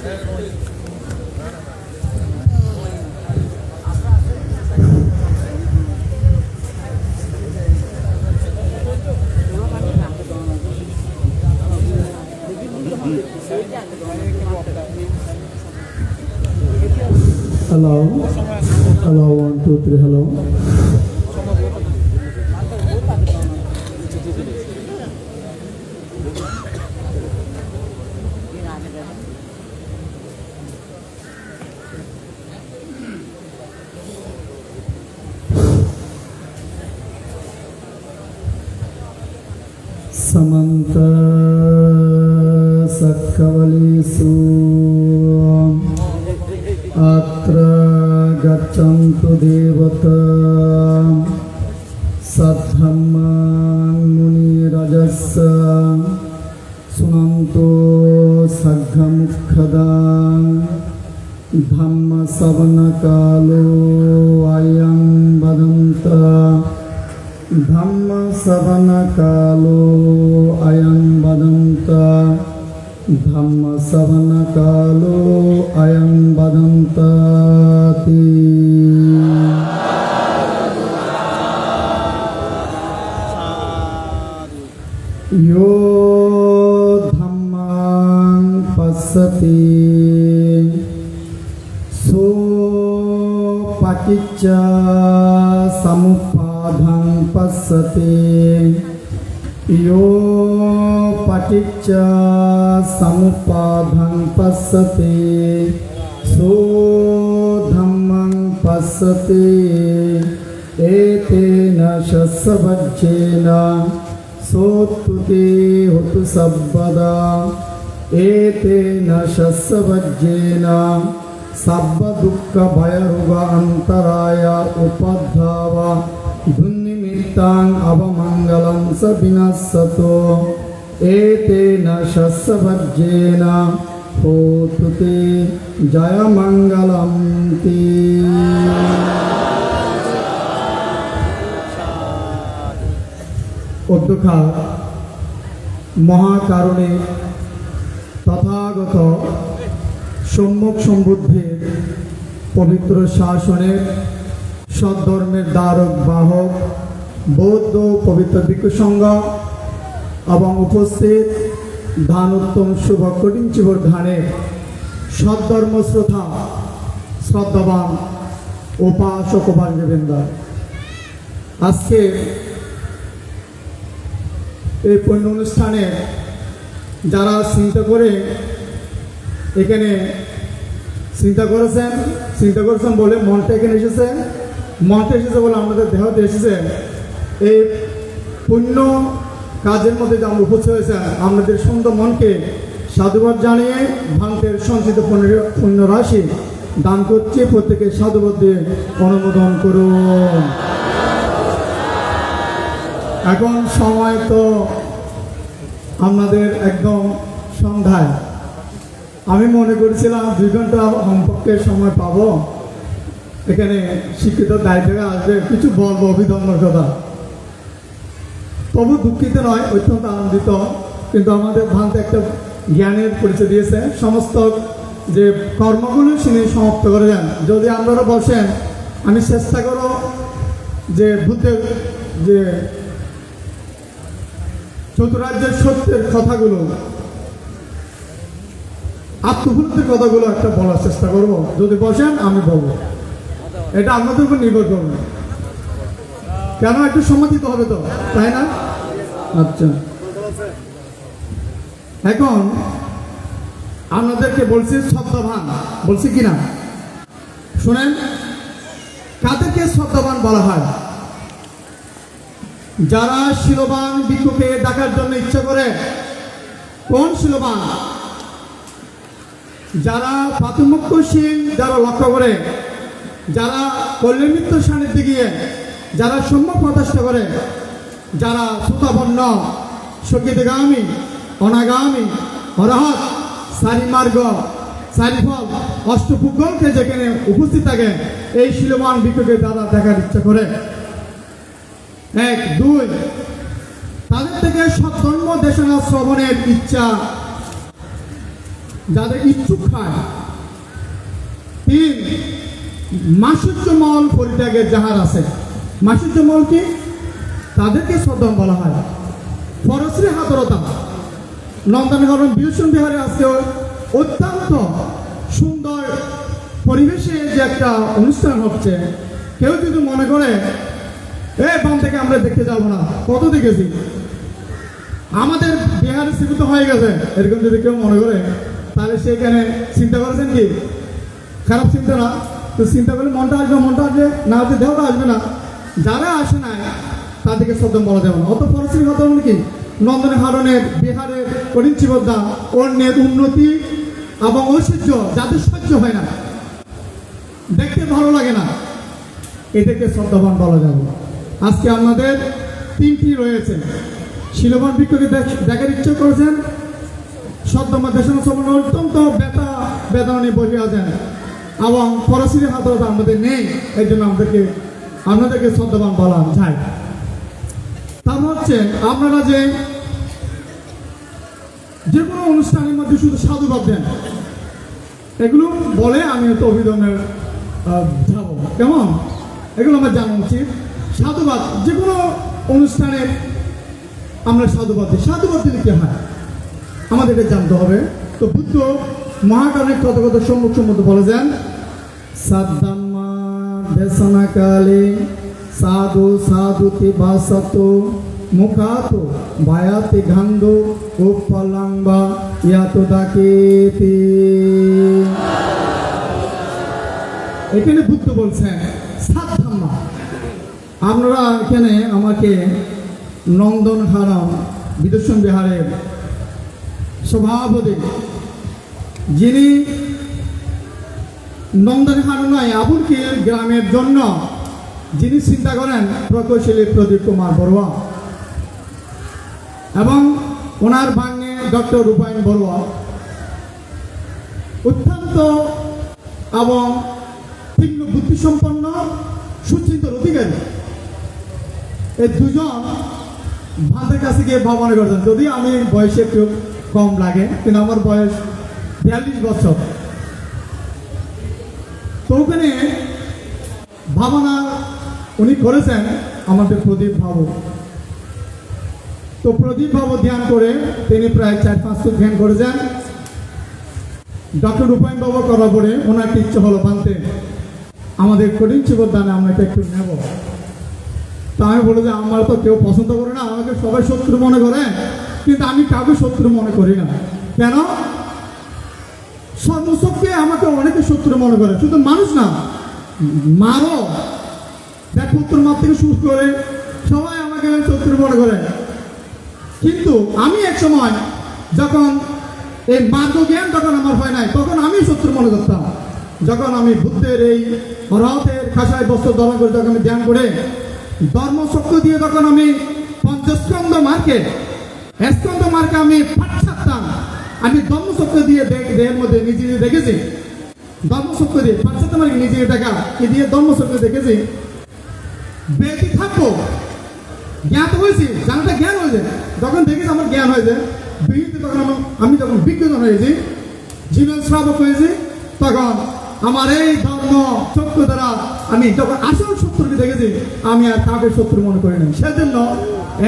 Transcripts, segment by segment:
Hello, hello, 1, 2, 3, hello. Samanta Sakkavalisu Atra Gaccantu Devata Saddhamman Muni Rajassa Sunanto Saghamukhadam Dhamma Savana Kalo Ayam Badanta Dhamma Savana Kalo Ayam Badanta Dhamma Savana Kalo Ayam Badantati Yo Dhamman Passati So Paticca Samuppadhang Passati Yo Paticca Samuppadhang Passati So Dhammang Passati Etena Shassavajjena Sotuti Hotu Sabbada Etena Shassavajjena Sabba Dukkha Bhayaruga Antaraya Upadhava Dhunnimittang Avamangalam Sabinassato Etena Shassavajjena Hotuti Jaya Mangalam Ti অধ্যক্ষা মহাকারণে তথাগত সম্যক সম্বুদ্ধের পবিত্র শাসনের সদ্ধর্মের দ্বারক বাহক বৌদ্ধ পবিত্র ভিক্ষু সংঘ এবং উপস্থিত ধানোত্তম শুভ কঠিন চিবর ধানের সদ্ধর্ম শ্রোতা শ্রদ্ধাবান উপাসক উপাসকবৃন্দ, আজকে এই পূর্ণ অনুষ্ঠানে যারা চিন্তা করে এখানে চিন্তা করেছেন বলে মনটা এখানে এসেছে বলে আমাদের দেহতে এসেছে। এই পুণ্য কাজের মধ্যে যে আমরা উপস্থিত হয়েছে, আমাদের সুন্দর মনকে সাধুবাদ জানিয়ে ভান্তের সঞ্চিত পুণ্য রাশি দান করছি। প্রত্যেকে সাধুবাদ দিয়ে অনুমোদন করুন। এখন সময় তো আমাদের একদম সন্ধ্যায়। আমি মনে করেছিলাম 2 ঘন্টা কমপক্ষে সময় পাবো, এখানে শিক্ষিত দায়িত্বে আসবে, কিছু বলবো অভিধর্মের কথা। তবু দুঃখিত নয়, অত্যন্ত আনন্দিত। কিন্তু আমাদের ভান্তে একটা জ্ঞানের পরিচয় দিয়েছে, সমস্ত যে কর্মগুলো তিনি সমাপ্ত করে যান। যদি আপনারা বসেন, আমি চেষ্টা করো যে বুদ্ধের যে চতুরাজ্যের সত্যের কথাগুলো, আত্মভূতির কথাগুলো একটা বলার চেষ্টা করব। যদি বসেন আমি বলবো, এটা আপনাদের উপর নির্ভর করবে। কেন একটু সম্মতিত হবে তো, তাই না? আচ্ছা, এখন আপনাদেরকে বলছি শ্রদ্ধাবান, বলছি কিনা শুনেন। কাদেরকে শ্রদ্ধাবান বলা হয়? যারা শীলবান ভিক্ষুকে ডাকার জন্য ইচ্ছা করে। কোন শীলবান? যারা পাতিমুখ্যশীল, যারা লক্ষ্য করে, যারা কল্যাণিত্য সান্নিধ্যে গিয়ে যারা সম্যক প্রতিষ্ঠা করে, যারা শ্রোতাপন্ন, সঙ্গীতগামী, অনাগামী, অরহৎ, চারিমার্গ, চারিফল, অষ্টপুগ্গলকে যেখানে উপস্থিত থাকে, এই শীলবান ভিক্ষুকে তারা দেখার ইচ্ছা করে। 1, 2, তাদের থেকে সৎধর্ম দেশনা শ্রবণের ইচ্ছা যাদের ইচ্ছুক হয়। 3, মাসুজ্যমল পরিত্যাগের যাহার আছে। মাসুজ্যমল কি? তাদেরকে শ্রদ্ধা বলা হয়। ফরশ্রী হাতরতা নন্দনকানন বিদর্শন বিহারে আজকে অত্যন্ত সুন্দর পরিবেশে যে একটা অনুষ্ঠান হচ্ছে, কেউ যদি মনে করে বাম থেকে আমরা দেখতে যাবো না, কত দেখেছি আমাদের বিহারে সীমিত হয়ে গেছে, এরকম যদি কেউ মনে করে তাহলে সেখানে চিন্তা করেছেন কি খারাপ চিন্তা না? তো চিন্তা করলে মনটা আসবে না, হচ্ছে দেহটা আসবে না। যারা আসে না তাদেরকে শ্রদ্ধা বলা যাবে না। অত ফরশ্রী কথা মানে কি? নন্দনকাননের বিহারের করিঞ্চিবদ্ধা অন্যের উন্নতি এবং ঐশ্বর্য যাদের সহ্য হয় না, দেখতে ভালো লাগে না, এদেরকে শ্রদ্ধাবান বলা যাবে। আজকে আমাদের 3টি রয়েছে। শিলবান বৃক্ষকে দেখার ইচ্ছে করেছেন, শ্রদ্ধাবান দেশন সবন অত্যন্ত বেদনা নিয়ে বসে আছেন এবং ফরাসির হাতটা আমাদের নেই, এই জন্য আপনাদেরকে শ্রদ্ধাবান বলা যায়। তারপর হচ্ছে আপনারা যে কোনো অনুষ্ঠানের মধ্যে শুধু সাধুবাদ দেন, এগুলো বলে আমি হয়তো অভিধানে যাব, কেমন? এগুলো আমার জানা উচিত। সাধুবাদ যে কোনো অনুষ্ঠানে আমরা সাধুবাদ দিই। সাধুবাদ দিলে কি হয় আমাদের এটা জানতে হবে। তো বুদ্ধ মহাকালের কত সম্মুখ বলে যান, সাদ্দাম্মা দেশনাকালে সাধু সাধুতে বাসাত মুখাত ভায়াতে গান্ধ ও পলাংবা ইয়াত ডাকেতে। এখানে বুদ্ধ বলছেন সাদ্দাম্মা। আপনারা এখানে আমাকে নন্দনকানন বিদর্শন বিহারের সভাপতি, যিনি নন্দনকানন নয় আবুলকির গ্রামের জন্য যিনি চিন্তা করেন, প্রকৌশলী প্রদীপ কুমার বড়ুয়া এবং ওনার ভাগ্নে ডক্টর রূপায়ণ বড়ুয়া, অত্যন্ত এবং তীক্ষ্ণ বুদ্ধিসম্পন্ন সুচিন্তার অধিকারী। এই দুজন ভাতের কাছে গিয়ে ভাবনা করছেন, যদি আমি বয়সে একটু কম লাগে, কিন্তু আমার বয়স 42 বছর। তো ওখানে ভাবনা উনি করেছেন আমাদের প্রদীপ বাবু। তো প্রদীপ বাবু ধ্যান করে তিনি প্রায় 4-5 ফুট ধ্যান করেছেন। ডক্টর রূপায়ণ বাবু করার পরে ওনার ইচ্ছে হলো বানতে আমাদের কঠিন দানে আমরা এটা একটু নেব। তা আমি বলে যে আমার তো কেউ পছন্দ করে না, আমাকে সবাই শত্রু মনে করে, কিন্তু আমি কাউকে শত্রু মনে করি না। কেন? সর্বশক্তি আমাকে অনেকে শত্রু মনে করে, শুধু মানুষ না, মারও দেখ পুত্র মার থেকে শুরু করে সবাই আমাকে শত্রু মনে করে। কিন্তু আমি এক সময় যখন এই মার্গ জ্ঞান তখন আমার হয় নাই, তখন আমি শত্রু মনে করতাম। যখন আমি বুদ্ধের এই অরহতের খাসায় বস্ত্র ধারণ করে যখন আমি ধ্যান করে ধর্মশক্তি দিয়ে যখন আমি পঞ্চস্কন্ধ মার্কে আমি পাঠ ছাড়তাম, আমি ধর্মশক্তি দিয়ে দেহের মধ্যে নিজে দেখেছি, ধর্মশক্তি দিয়ে পাশ্চাত্য মার্কে নিজে দেখা কি দিয়ে ধর্মশক্তি দেখেছি, বেঁচে থাকবো জ্ঞাত হয়েছি, জানাটা জ্ঞান হয়েছে। যখন দেখেছি আমার জ্ঞান হয়েছে, তখন আমি যখন বিজ্ঞান হয়েছি, জীবন শ্রাবক হয়েছি, তখন আমার এই ধর্ম চক্ষু দ্বারা আমি যখন আসল শত্রুকে দেখেছি, আমি আর কাউকে শত্রু মনে করি না। সেজন্য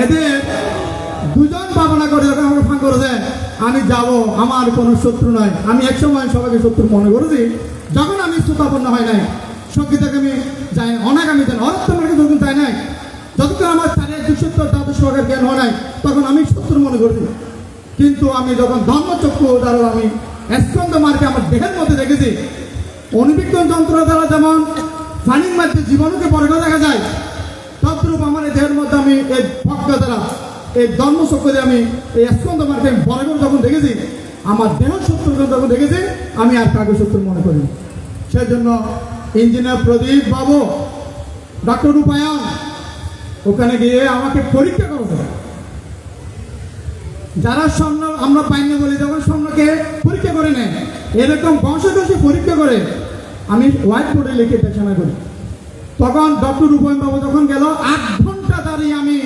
এদের দুজন ভাবনা করে যখন আমাকে ফাঁক করেছে, আমি যাব, আমার কোনো শত্রু নয়। আমি একসময় সবাইকে শত্রু মনে করেছি, যখন আমি শ্রোতাপন্ন হয় নাই, সঙ্গীতাকে আমি যাই অনাগামী দেন অরত্তমার্কে যখন যাই নাই, যতক্ষণ আমার চারির দুঃসত্য দ্বাদশ প্রকার জ্ঞান হয় নাই, তখন আমি শত্রু মনে করেছি। কিন্তু আমি যখন ধর্মচক্ষু দ্বারা আমি স্কন্ধ মার্কে আমার দেহের মধ্যে দেখেছি, অনুবীক্ষণ যন্ত্র দ্বারা যেমন পানির মধ্যে জীবাণুকে পরীক্ষা দেখা যায়, তদ্রূপ আমার এই দেহের মধ্যে আমি এই ভক্ত দ্বারা এই ধর্মচক্ষু দিয়ে আমি এই স্কন্ধ মার্কে পরীক্ষণ যখন দেখেছি, আমার দেহ শত্রু যখন দেখেছি, আমি আর কাকে শত্রু মনে করি। সেই জন্য ইঞ্জিনিয়ার প্রদীপ বাবু, ডক্টর রূপায়ণ ওখানে গিয়ে আমাকে পরীক্ষা করেছে। যারা স্বর্ণ আমরা পাইনি বলি, যখন স্বর্ণকে পরীক্ষা করে নেয়, এরকম বংশদোষী পরীক্ষা করে আমি হোয়াইট বোর্ডে লিখে দেখাশোনা করি। তখন ডক্টর রূপায়ণ বাবু যখন গেল, 8 ঘন্টা দাঁড়িয়ে আমি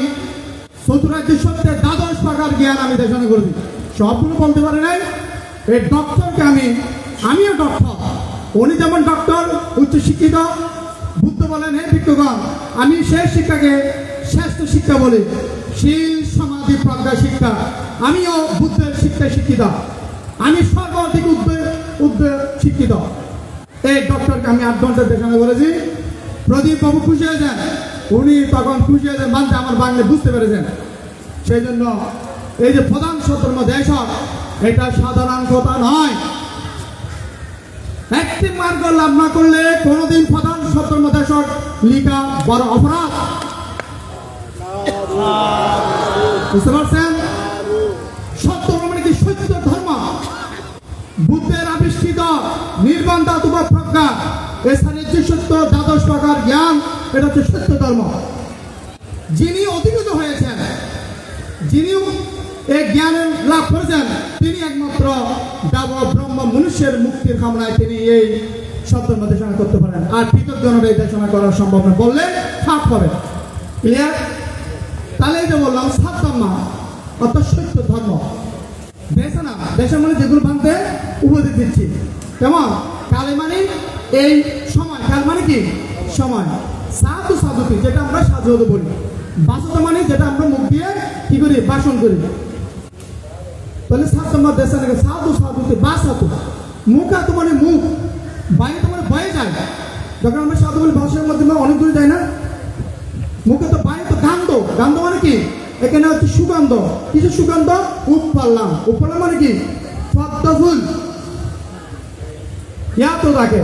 চতুরাজ্য সত্যের দ্বাদশ প্রকার জ্ঞান আমি দেখাশোনা করেছি। সবগুলো বলতে পারে নাই, এই ডক্টরকে আমিও ডক্টর, উনি যেমন ডক্টর উচ্চশিক্ষিত, বুদ্ধ বলেন হে ভিক্ষুগণ আমি সেই শিক্ষাকে শ্রেষ্ঠ শিক্ষা বলি, শীল সমাধি প্রজ্ঞা শিক্ষা। আমিও বুদ্ধের শিক্ষায় শিক্ষিত, আমি সর্বাধিক উদ্যোগ শিক্ষিত। এই ডক্টরকে আমি 8 ঘন্টা দেখানো বলেছি। প্রদীপ বাবু খুশি হয়েছেন, উনি তখন খুশি হয়েছেন মানতে আমার বাংলা বুঝতে পেরেছেন। সেই জন্য এই যে প্রধান সতর্ম দেশক, এটা সাধারণ কথা নয়। একটি মার্গ লাভ না করলে কোনোদিন প্রধান সতর্ম দেশক লিখা বড় অপরাধ। বুঝতে পারছেন? সত্য মানে কি? সত্য ধর্ম, বুদ্ধের আবিষ্কৃত নির্বাণ ধাতু বা প্রজ্ঞা, এছাড়া যে সত্য দ্বাদশ প্রকার জ্ঞান, এটা হচ্ছে সত্য ধর্ম। যিনি অধিগত হয়েছেন, যিনি এই জ্ঞান লাভ করেছেন, তিনি একমাত্র দেব ব্রহ্ম মনুষ্যের মুক্তির কামনায় তিনি এই সত্যের মধ্যে দেশনা করতে পারেন। আর পৃথক জনের এই দেশনা করা সম্ভব না, বললে খাপ হবে। ক্লিয়ার? তাহলে এই যে বললাম সাত ধর্ম অর্থাৎ সত্য ধর্ম। দেশে না, দেশের মানে যেগুলো ভাঙতে উপদেশ দিচ্ছি। কেমন? কালে মানে এই সময়, কাল মানে কি সময়, সাধু সাধুতি যেটা আমরা সাধু বলি, বাসত মানে যেটা আমরা মুখ দিয়ে কি করি, বাসন করি। তাহলে সাত নম্বর দেশে নাকি সাধু সাধুতি বা সাধু, মুখ হাত মানে মুখ, বাইরে তো মানে বয়ে যায়। যখন আমরা সাধু বলি ভাষার মধ্যে অনেক দূরে যায় না, মুখে তো বাইরে তো গান্ধ, গান্ধ মানে কি? এখানে হচ্ছে সুগন্ধ। কিছু সুগন্ধ উপপাল্লাম, উপপাল্লাম মানে কি? পদ্ম ফুল ইয়া তো রাখে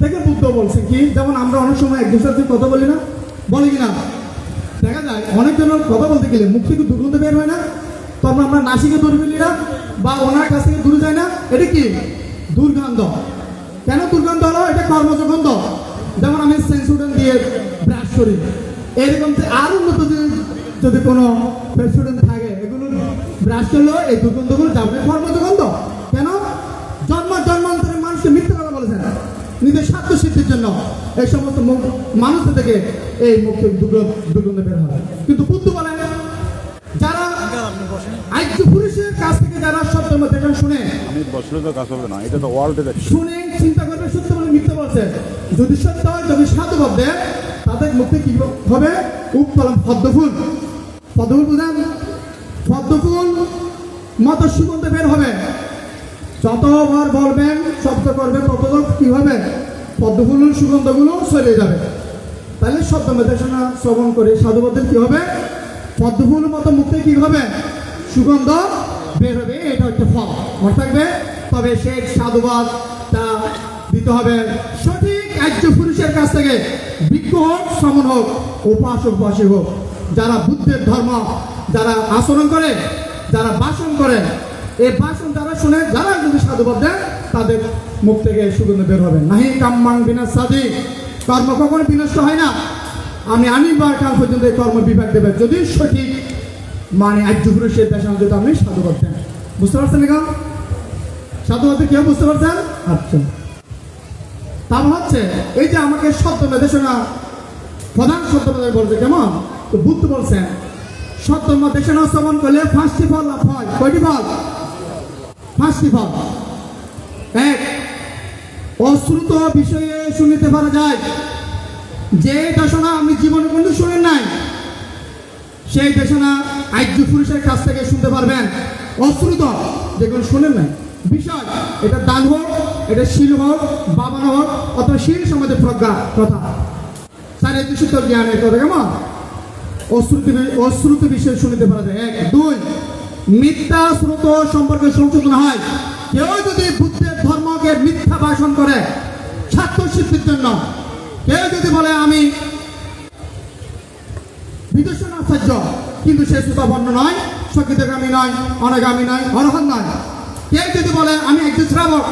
দেখে বুদ্ধ বলছে কি, যেমন আমরা অনেক সময় এক দুসরার সাথে কথা বলি না, বলি কিনা? দেখা যায় অনেকজনের কথা বলতে গেলে মুখ থেকে দুর্গন্ধ বের হয় না, তখন আমরা নাসিকে দূরে ফেলি না, বা ওনার কাছ থেকে দূরে যায় না। এটা কি? দুর্গন্ধ। কেন দুর্গন্ধ হলো? এটা কর্মজ গন্ধ। যেমন আমি সেন্সুডেন্ট দিয়ে ব্রাশ করি, এরকম আর উন্নত যদি কোনো পেস্টুডেন্ট থাকে, এগুলো ব্রাশ করলেও এই দুর্গন্ধগুলো যাবে, কর্মজ গন্ধ। কেন? জন্মান্তরে মানুষকে মিথ্যা কথা বলেছেন নিজের স্বার্থ সিদ্ধির জন্য। এই সমস্ত মানুষের থেকে এই মুখে দুর্গন্ধ বের হয়। কিন্তু বুদ্ধ বলেন যারা আর্য পুরুষের কাছ থেকে যারা সত্য দেখেন, শুনে বসলে তো কাজ হবে না, এটা তো ওয়ার্ল্ডে শুনে চিন্তা করবে সত্য বলে মিথ্যা বলছে। যদি সত্য হয়, যদি সাধু ভাববে, তাদের মুখে কি হবে? উপপালন পদ্মফুল। পদ্মফুল বুঝেন? পদ্মফুল মতো সুগন্ধ বের হবে। যতবার বলবেন, শব্দ করবেন, তত কি হবে? পদ্মফুলের সুগন্ধগুলো চলে যাবে। তাহলে শব্দ মেদেশনা শ্রবণ করে সাধুবাদের কি হবে? পদ্মফুলের মতো মুখে কি হবে? সুগন্ধ বের হবে। এটা হচ্ছে ফল, মনে থাকবে। তবে সেই সাধুবাদটা দিতে হবে সঠিক আর্য পুরুষের কাছ থেকে, বিজ্ঞ হোক, সমন হোক, উপাসক উপাসী হোক, যারা বুদ্ধের ধর্ম যারা আচরণ করে, যারা ভাষণ করে, এই ভাষণ যারা শুনে, যারা যদি সাধুবাদ দেন, তাদের মুখ থেকে সুগন্ধ বের হবে। নাহি কাম্মাং বিনাশাদি, কর্ম কখনো বিনষ্ট হয় না। আমি অনিবার কাল পর্যন্ত এই কর্ম বিভাগ দেবে যদি সঠিক মানে আর্য পুরুষের দেশে যদি আপনি সাধুবাদ দেন। বুঝতে পারছেন? এখন সাধুবাদ কেউ বুঝতে পারছেন? আচ্ছা, তা হচ্ছে এই যে আমাকে সত্য নির্দেশনা প্রধান সত্য বলছে। কেমন? তো বুদ্ধ বলছেন সত্য নির্দেশনা শ্রবণ করলে 5টি ফল লাভ হয়। কয়টি ফল? 5টি ফল। এক, অশ্রুত বিষয়ে শুনিতে পারা যায়। যে দেশনা আপনি জীবনে কিন্তু শুনেন নাই, সেই দেশনা আর্য পুরুষের কাছ থেকে শুনতে পারবেন। অশ্রুত যেগুলো শুনেন নাই বিষয়, এটা দান হোক, এটা শীল হোক, বাবানো হোক, অথবা শীল সমাজে প্রজ্ঞা কথা, সাড়ে 200 জ্ঞানের কথা। কেমন? অশ্রুত বিষয় শুনতে পারা যায়। 1, 2, মিথ্যা শ্রুত সম্পর্কে সংশোধন হয়। কেউ যদি বুদ্ধের ধর্মকে মিথ্যা ভাষণ করে স্বার্থ সিদ্ধির জন্য, কেউ যদি বলে আমি বিদর্শন আচার্য, কিন্তু সে শ্রোতাবর্ণ নয়, সকিতগামী নয়, অনাগামী নয়, অরহৎ নয়। কেউ যদি বলে আমি একজন শ্রাবক,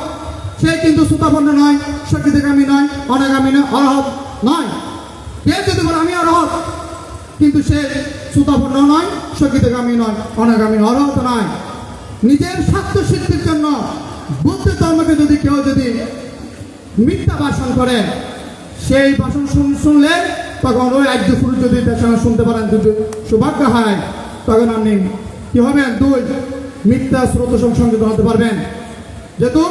সে কিন্তু শ্রোতাবর্ণ নয়, সকিতগামী নয়, অনাগামী নয়, অরহৎ নয়। কেউ যদি বলে আমি অরহৎ, কিন্তু সে শ্রোতাবর্ণ নয়, সকিতগামী নয়, অনাগামী নয়, অরহৎ নয়। নিজের স্বার্থ সিদ্ধির জন্য বুদ্ধ ধর্মকে যদি কেউ যদি মিথ্যা ভাষণ করে, সেই ভাষণ শুনলে তখন ওই আর্য পুরুষ যদি দেশনা শুনতে পারেন, যদি সৌভাগ্য হয়, তখন আপনি কি হবেন? 2, মিথ্যা স্রোত সংশোধন হতে পারবেন। যেহেতু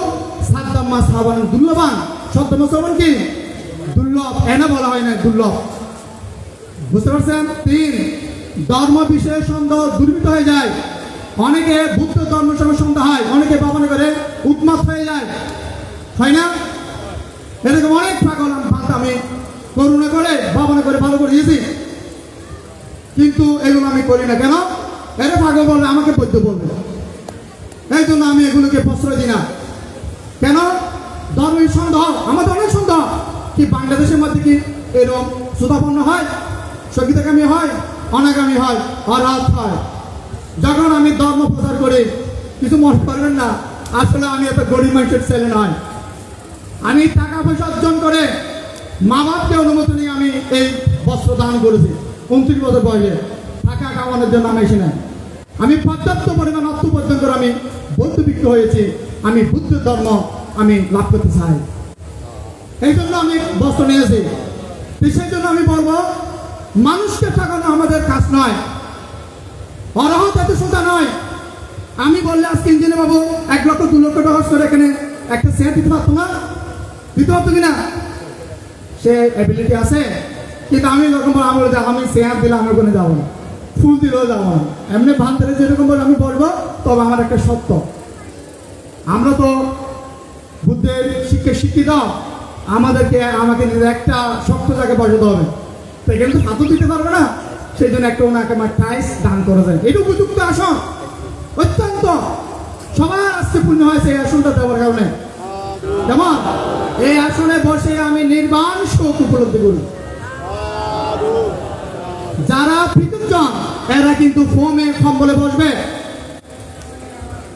সাদ্দাম মাস হাবান দুর্লভান, সদ্দাম সাবান কি দুর্লভ, এনা বলা হয় না, দুর্লভ। বুঝতে পারছেন? 3, ধর্ম বিষয়ে সন্দেহ দুর্বৃত্ত হয়ে যায়। অনেকে বুদ্ধ ধর্মের সঙ্গে সন্দেহ হয়, অনেকে ভাবনা করে উন্মাদ হয়ে যায়, হয় না? এরকম অনেক পাগল আমি করুণা করে ভাবনা করে ভালো করে দিয়েছি, কিন্তু এগুলো আমি করি না। কেন? এরা পাগল বললে আমাকে বৈধ বলবে, এই জন্য আমি এগুলোকে প্রশ্রয় দিই না। কেন? ধর্মের সন্দেহ, আমাদের অনেক সন্দেহ কি বাংলাদেশের মধ্যে কি এরকম সুতাপন্ন হয়, সঙ্গীতাগামী হয়, অনাগামী হয়, অরাত হয়। যখন আমি ধর্ম প্রচার করি, কিছু মনে করবেন না, আসলে আমি এত গরিব মানুষের ছেলে নয়। আমি টাকা পয়সা অর্জন করে মা বাপকে অনুমতি নিয়ে আমি এই বস্ত্র দান করেছি। 29 বছর বয়সে টাকা কামানোর জন্য আমি এসে নাই। আমি পর্যাপ্ত পরিমাণ অর্থ উপার্জন করে আমি বৌদ্ধভিক্ষু হয়েছি। আমি বুদ্ধ ধর্ম আমি লাভ করতে চাই, এই জন্য আমি বস্ত্র নিয়েছি। সেই জন্য আমি বলবো, মানুষকে ঠকানো আমাদের কাজ নয়, অরহত এত সোজা নয়। আমি বললে আজকে ইঞ্জিনিয়ার বাবু 1 লক্ষ 2 লক্ষ টাকা করে এখানে একটা শেয়ার দিতে পারতো না? দিতে পারতো কিনা? সে অ্যাবিলিটি আছে, কিন্তু আমি যখন আমি শেয়ার দিলে আমি ওখানে যাবো না, ফুল দিলেও যাবো না। এমনি ভান্তারে যেরকম বলে আমি বলবো, তবে আমার একটা সত্য, আমরা তো বুদ্ধের শিক্ষিত, আমাকে নিজের একটা শক্ত জায়গায় বসাতে হবে। তো এখানে তো হাতও দিতে পারবে না, সেই জন্য একটা ওনাকে আমার টাইস দান করা যায়। এটা উপযুক্ত আসন, অত্যন্ত সবার আজকে পূর্ণ হয়েছে এই আসনটা দেওয়ার কারণে। যেমন এই আসনে বসে আমি নির্বাণ সুখ উপলব্ধি করি। যারা পৃথকজন এরা কিন্তু ফোমে কম্বলে বসবে,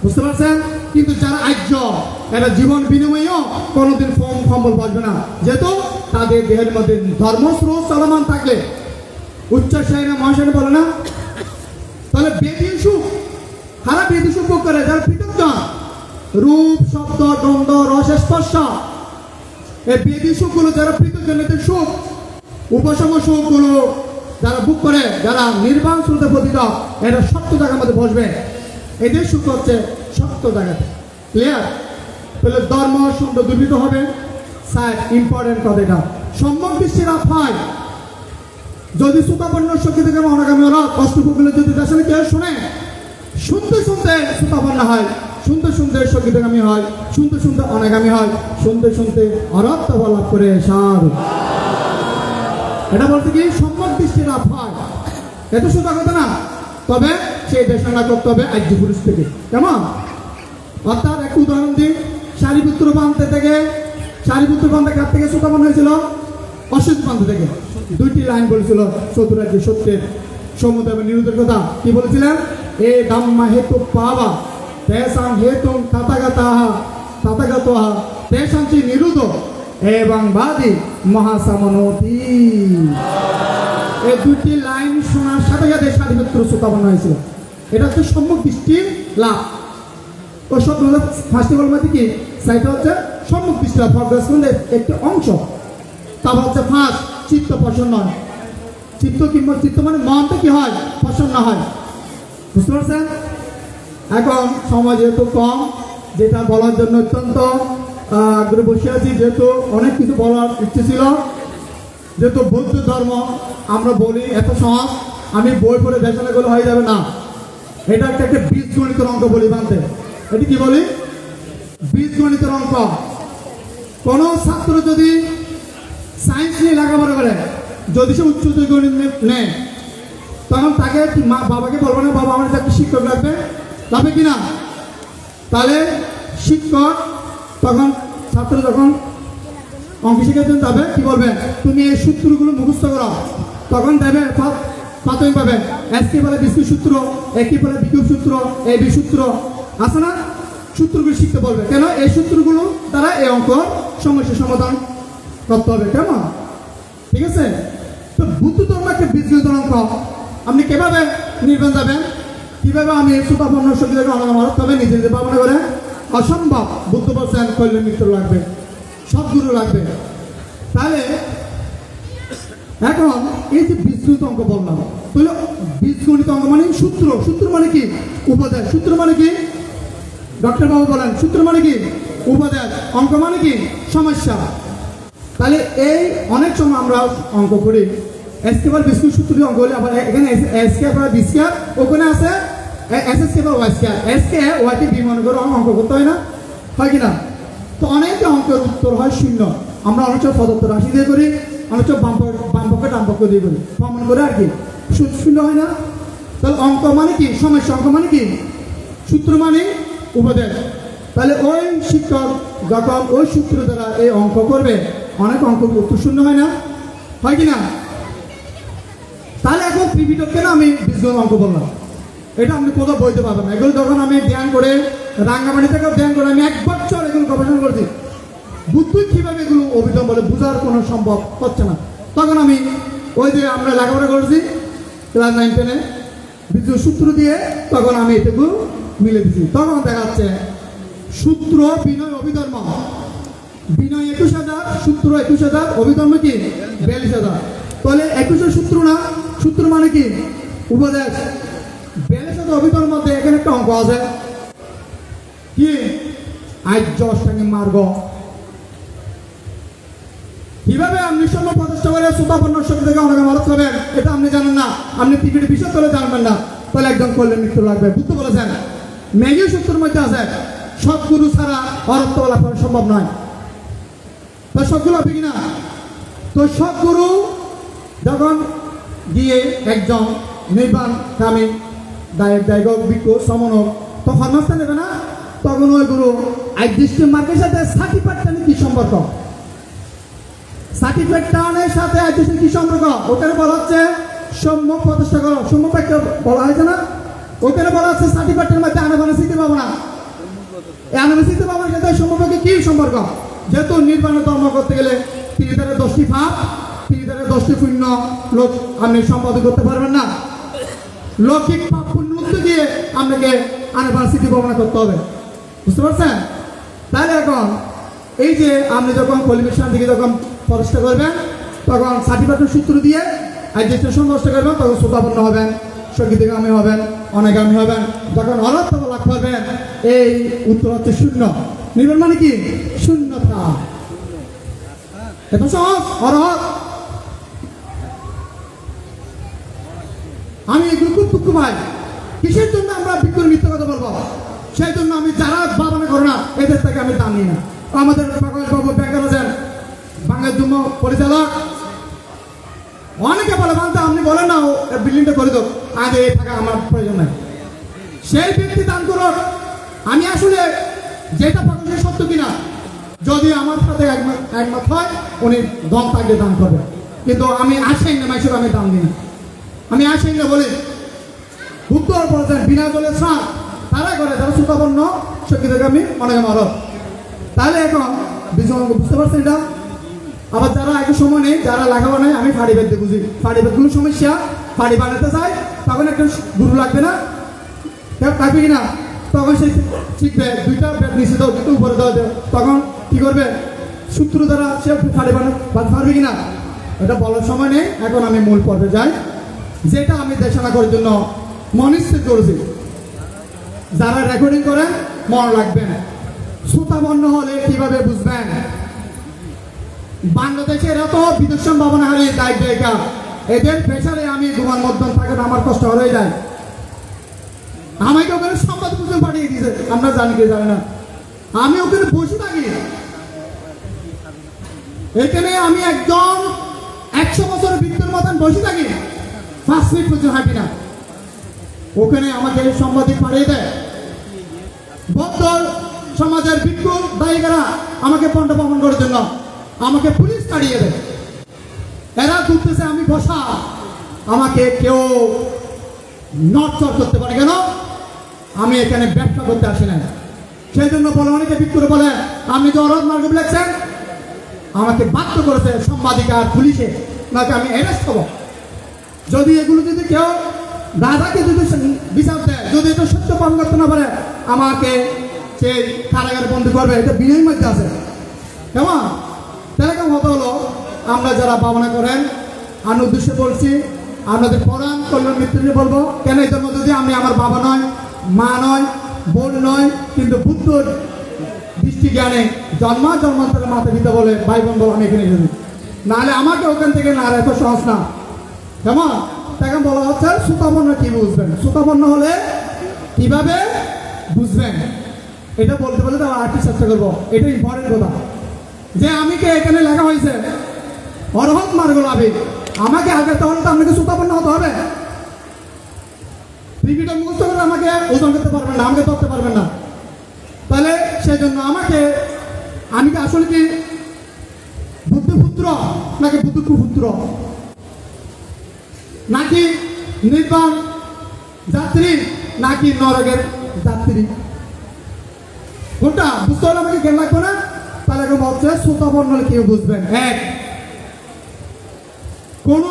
বুঝতে পারছেন? কিন্তু যারা আর্য এরা জীবন বিনিময়েও কোনোদিন ফোম কম্বল বসবে না, যেহেতু তাদের দেহের মধ্যে ধর্মস্রোত চলমান থাকলে উচ্চাসায়ীরা মহাশয় বলে না, তাহলে বেদি সুখ, খারাপ বেদি সুখ ভোগ করে যারা পৃথকজন, রূপ শব্দ দ্বন্দ্ব রস স্পর্শ, এই বেদি সুখগুলো যারা পৃথকজনের সুখ, উপশম সুখগুলো যারা বুক করে, যারা নির্বাণ স্রোতে পতিত, এরা শক্ত জায়গার মধ্যে বসবে। এদের সুখ হচ্ছে শক্ত জায়গাতে। ক্লিয়ার? তাহলে ধর্ম সন্দেহ দুর্বৃত্ত হবে। স্যার ইম্পর্টেন্ট কথা, এটা সম্যক দৃষ্টির লাভ হয় যদি সুতাপন্ন শক্তি থেকে অনাগামী ওরা অষ্টপুগুলো যদি দেশে কেউ শুনে, শুনতে শুনতে সুতাপন্ন হয়, শুনতে শুনতে শক্তিগামী হয়, শুনতে শুনতে অনাগামী হয়, শুনতে শুনতে অরত্ব লাভ করে সাধু। এটা বলতে কি সম্যক দৃষ্টি লাভ হয়, এত সোজা কথা না। তবে সেই দেশনা করতে হবে আর্য পুরুষ থেকে। কেমন? অর্থাৎ এক উদাহরণ দিই, সারিপুত্র পান্থ কার থেকে সুতাপন্ন হয়েছিল? অশ্বত্থ পান্থ থেকে। 2টি লাইন বলেছিল চতুরাজ্য সত্যের সমুদ্র এবং নিরুদের কথা। কি বলেছিলেন? এ ধাম্মা হেতু পাবা তেসাং হেতু তাতাগতঃ তেসাংচি নিরুদ এবং বাদি মহাসামনতি। এই 2টি লাইন শোনার সাথে সাথে সারিপুত্র সুতাপন্ন হয়েছিল। এটা হচ্ছে সম্যক দৃষ্টির লাভ। ওই সব ফার্স্টে বলবো কি সাইটা হচ্ছে সম্মুখ দৃষ্টি লাভ, একটি অংশ। তারপর হচ্ছে ফার্স্ট চিত্ত প্রসন্ন হয়। চিত্ত মানে মনটা কি হয়? প্রসন্ন হয়। বুঝতে পারছেন? এখন সময় যেহেতু কম, যেটা বলার জন্য অত্যন্ত আগ্রহে বসে আছি, যেহেতু অনেক কিছু বলার ইচ্ছে ছিল। যেহেতু বৌদ্ধ ধর্ম আমরা বলি এত সহজ, আমি বই পড়ে দেশনা করলে হয়ে যাবে না। এটা একটা বীজগণিতের অঙ্ক বলি বানতে। এটি কি বলি? বীজগণিতের অঙ্ক। কোন ছাত্র যদি সায়েন্স নিয়ে লেখাপড়া করে, যদি সে উচ্চতর গণিত নেয়, তখন তাকে বাবাকে বলবো না বাবা আমার একটা শিক্ষক লাগবে, লাগবে কিনা? তাহলে শিক্ষক তখন ছাত্র যখন অঙ্ক শিখার জন্য যাবে, কি বলবে? তুমি এই সূত্রগুলো মুখস্থ করো। তখন দেবে প্রাথমিকভাবে এসকে বলে বিস্কুট সূত্র, একই বলে বিকিউ সূত্র, এ বি সূত্র আছে না? সূত্রগুলো শিখতে বলবে। কেন? এই সূত্রগুলো দ্বারা এই অঙ্ক সমস্যার সমাধান করতে হবে। কেমন? ঠিক আছে? তো বুদ্ধ ধর্ম একটা বীজগণিত অঙ্ক। আপনি কিভাবে নির্বাণ যাবেন? কিভাবে আমি সুতাপন্ন শক্তিকে অনাগত হবে? নিজে নিজে ভাবনা করে অসম্ভব। বুদ্ধ বলছেন কল্যাণ মিত্র লাগবে, সদ্গুরু লাগবে। তাহলে এখন এই যে বীজগণিত অঙ্ক বললাম, তাহলে বীজগণিত অঙ্ক মানে সূত্র। সূত্র মানে কি? উপদেশ। সূত্র মানে কি? ডক্টর বাবু বলেন সূত্র মানে কি? উপদেশ। অঙ্ক মানে কি? সমস্যা। তাহলে এই অনেক সময় আমরা অঙ্ক করি এসকেবার বিস্কুট সূত্র দিয়ে অঙ্ক হলে আবার এখানে এসকে আবার বিস্কার, ওখানে আছে এসএসকে বা ওয়াইস্কার, এসকে ওয়াইকে বি মনে করে অঙ্ক করতে হয় না, হয় কি না? তো অনেকে অঙ্কের উত্তর হয় শূন্য। আমরা অনেক সময় পদার্থ রাশি দিয়ে করি, অনেক সময় বাম পক্ষে ডান পক্ষ দিয়ে করি, প্রমাণ করে আর কি শূন্য হয় না। তাহলে অঙ্ক মানে কি? সমস্যা। অঙ্ক মানে কি? সূত্র মানে উপদেশ। তাহলে ওই শিক্ষক যখন ওই সূত্র দ্বারা এই অঙ্ক করবে, অনেক অঙ্ক উত্তর শূন্য হয় না, হয় কি না? তাহলে এখন ত্রিপিটক কেন আমি বীজগণিত অঙ্ক বললাম? এটা আপনি কোথাও বইতে পারবেন না। এগুলো যখন আমি ধ্যান করে রাঙ্গামাটি থেকে ধ্যান করে আমি 1 বছর এগুলো গবেষণা করেছি, বুদ্ধি কীভাবে এগুলো অভিধান বলে বোঝার কোনো সম্ভব হচ্ছে না। তখন আমি ওই যে আমরা লেখাপড়া করেছি ক্লাস 9 10-এ বীজগণিত সূত্র দিয়ে, তখন আমি এটুকু মিলে দিচ্ছি। তখন দেখা যাচ্ছে সূত্র বিনয় অভিধর্ম, বিনয় 21,000, সূত্র 21,000, অভিধর্ম কি 42,000। তাহলে 21 সূত্র না, সূত্র মানে কি? উপদেশ। 42,000 অভিধর্মের মধ্যে এখানে একটা অঙ্ক আছে কি? আজ 10 টাকা মার্গ। কিভাবে আপনি 50 করে সুতাপন্ন শক্তি থেকে অনেকে মারত করবেন এটা আপনি জানেন না, আপনি টিকিট বিষয় করে জানবেন না, তাহলে একদম করলে মৃত্যু লাগবে। বুঝতে বলেছেন মেঘি সূত্রের মধ্যে আছে সৎগুরু ছাড়া অরত্ব বলা সম্ভব নয়। তো সবগুলো হবে কিনা? তো সৎগুরু যখন গিয়ে একজন নির্বাণকামী দায়ক ভিক্ষু সমনক তখন মাস্তা নেবে না, তখন ওই গুরু আইডিস্টি মার্কের সাথে সার্টিফিকেট কি সম্পর্ক? সার্টিফিকেট টাউনের সাথে আইডিস্টির কি সম্পর্ক? ওখানে বলা হচ্ছে সম্মুখ প্রতিষ্ঠা করো, সম্মুখ একটা বলা হয়েছে না? ওখানে বলা হচ্ছে সার্টিফিকেটের মধ্যে আনাবানা শিখতে পাবো না, এই আনাবানা শিখতে পাবো না, সাথে সম্মুখে কি সম্পর্ক? যেহেতু নির্বাণের ধর্ম করতে গেলে তিনি তারা 10টি পাপ, তিনি তারা 10টি পুণ্য লোক আপনি সম্পাদন করতে পারবেন না। লৌকিক পাপ পুণ্য উঠতে গিয়ে আপনাকে আনাবানা শিখতে পাবনা করতে হবে। বুঝতে পারছেন? তাহলে এখন এই যে আপনি যখন কোয়ালিফিকেশন থেকে যখন প্রতিষ্ঠা করবেন, তখন সার্টিফিকেটের সূত্র দিয়ে আইডেন্টিফিকেশন প্রতিষ্ঠা করবেন, তখন শ্রোতাপন্ন হবেন, সঙ্গীতগামী হবেন, অনাগামী হবেন। যখন অরত্ব লাভ করবেন, এই উত্তর হচ্ছে শূন্য। নির্বাণ মানে কি? শূন্যতা। এত সহজ অরহত। আমি এগুলো খুব দুঃখ পাই। কিসের জন্য আমরা বিজ্ঞান মিথ্যা কথা বলবো? সেই জন্য আমি যারা বাবানা করো না এদের থেকে আমি দাম নিই না। আমাদের প্রকাশবাবু ব্যাংকার আছেন, বাংলার জন্য পরিচালক, অনেকে বলে মানতে আপনি বলেন না বিল্ডিংটা করে দেব, আগে এই টাকা আমার প্রয়োজন নাই। সেই ব্যক্তি দান করুন। আমি আসলে যেটা প্রকাশের সত্য কিনা যদি আমার সাথে একমত হয়, উনি দম থাকলে দান করবে, কিন্তু আমি আসেন না মাইসুর আমি দাম দিই না। আমি আসেন না বলি উত্তর বলছেন বিনা জলে স্নান তারা করে, তারা সুতাপন্ন সঙ্গীতগামী অনেক মারত। তাহলে এখন বুঝতে পারছেন এটা? আবার যারা একটু সময় নেই, যারা লাগাবো নেই, আমি ফাড়ি বেঁধতে বুঝি, ফাড়ি বেঁধগুলো সমস্যা, ফাড়ি বানাতে চাই, তখন একটা গুরু লাগবে না, কেউ থাকবে কিনা? তখন সে শিখবে, 2টা বেদ নিচে দাও, 2টা উপরে দেওয়া দেয়, তখন কি করবে? সূত্র দ্বারা সে ফাড়ি বানাতে পারবে কিনা? এটা বলার সময় নেই। এখন আমি মূল পর্বে যাই, যেটা আমি দেশনা করার জন্য মনস্থির করেছি। যারা রেকর্ডিং করেন মন রাখবেন, শ্রোতাবন্য হলে কিভাবে বুঝবেন? বাংলাদেশের এত বিদর্শন ভাবনা হারিয়ে দায়িত্ব একা, এদের প্রেশারে আমি ঘুমান মধ্যম থাকেন, আমার কষ্ট হয়ে যায়। আমাকে ওখানে সংবাদ পর্যন্ত পাঠিয়ে দিয়েছে, আমরা জানি কি জানি না। আমি ওখানে বসে থাকি, এখানে আমি একদম 100 বছরের বৃদ্ধের মতন বসে থাকি, 5 মিনিট পর্যন্ত হাঁটি না। ওখানে আমাকে সাংবাদিক পাঠিয়ে দেয়, বৌদ্ধ সমাজের ভিক্ষু দায়িকারা আমাকে পণ্ড প্রমাণ করার জন্য আমাকে পুলিশ তাড়িয়ে দেয়। এরা ঘুরতেছে, আমি বসা, আমাকে কেউ নড়চড় করতে পারে কেন? আমি এখানে ব্যবসা করতে আসি না। সেই জন্য বলে অনেকে ভিক্ষুরে বলে আপনি যে অরোধ মার্গ বলেছেন, আমাকে বাধ্য করেছে সাংবাদিক আর পুলিশে, নাকি আমি অ্যারেস্ট হব। যদি এগুলো যদি কেউ দাদাকে যদি বিচার দেয়, যদি এটা সত্য পালন করতে না পারে, আমাকে সেই কারাগারে বন্দী করবে, এটা বিনয়ের মধ্যে আছে। কেমন? তাহলে কেমন হতে হলো? আমরা যারা ভাবনা করেন, আমি উদ্দেশ্যে বলছি, আপনাদের পরাণ কল্যাণ মিত্র বলবো, কেন এদের মধ্যে যদি আমি আমার বাবা নয়, মা নয়, বোন নয়, কিন্তু বুদ্ধর দৃষ্টি জ্ঞানে জন্মান্তরে মাতা পিতা বলে ভাই বোন বলে আমি এখানে এসেছি, নাহলে আমাকে ওখান থেকে না এত সহজ না। কেমন তখন বলা হচ্ছে সুতাপন্ন কি বুঝবেন, সুতাপন্ন হলে কিভাবে বুঝবেন এটা বলতে বলতে আবার আরেকটি চেষ্টা করবো। এটা ইম্পর্টেন্ট কথা যে আমি কে এখানে লেখা হয়েছে অরহত মার্গ লাভে, আমাকে আগে তাহলে তো আপনাকে সুতাপন্ন হতে হবে। ত্রিপিটক মুখস্থ করে আমাকে ওজন করতে পারবেন না, আমাকে ধরতে পারবেন না। তাহলে সেই জন্য আমি কি আসলে কি বুদ্ধপুত্র নাকি বুদ্ধপুত্র নাকি নির্বাণ যাত্রী নাকি নরকের যাত্রী, কোনটা বুঝতে হলে আমাকে জ্ঞান লাগবে না। তাহলে এরকম হচ্ছে শ্রোতাবর্ণ কেউ বুঝবেন। এক, কোন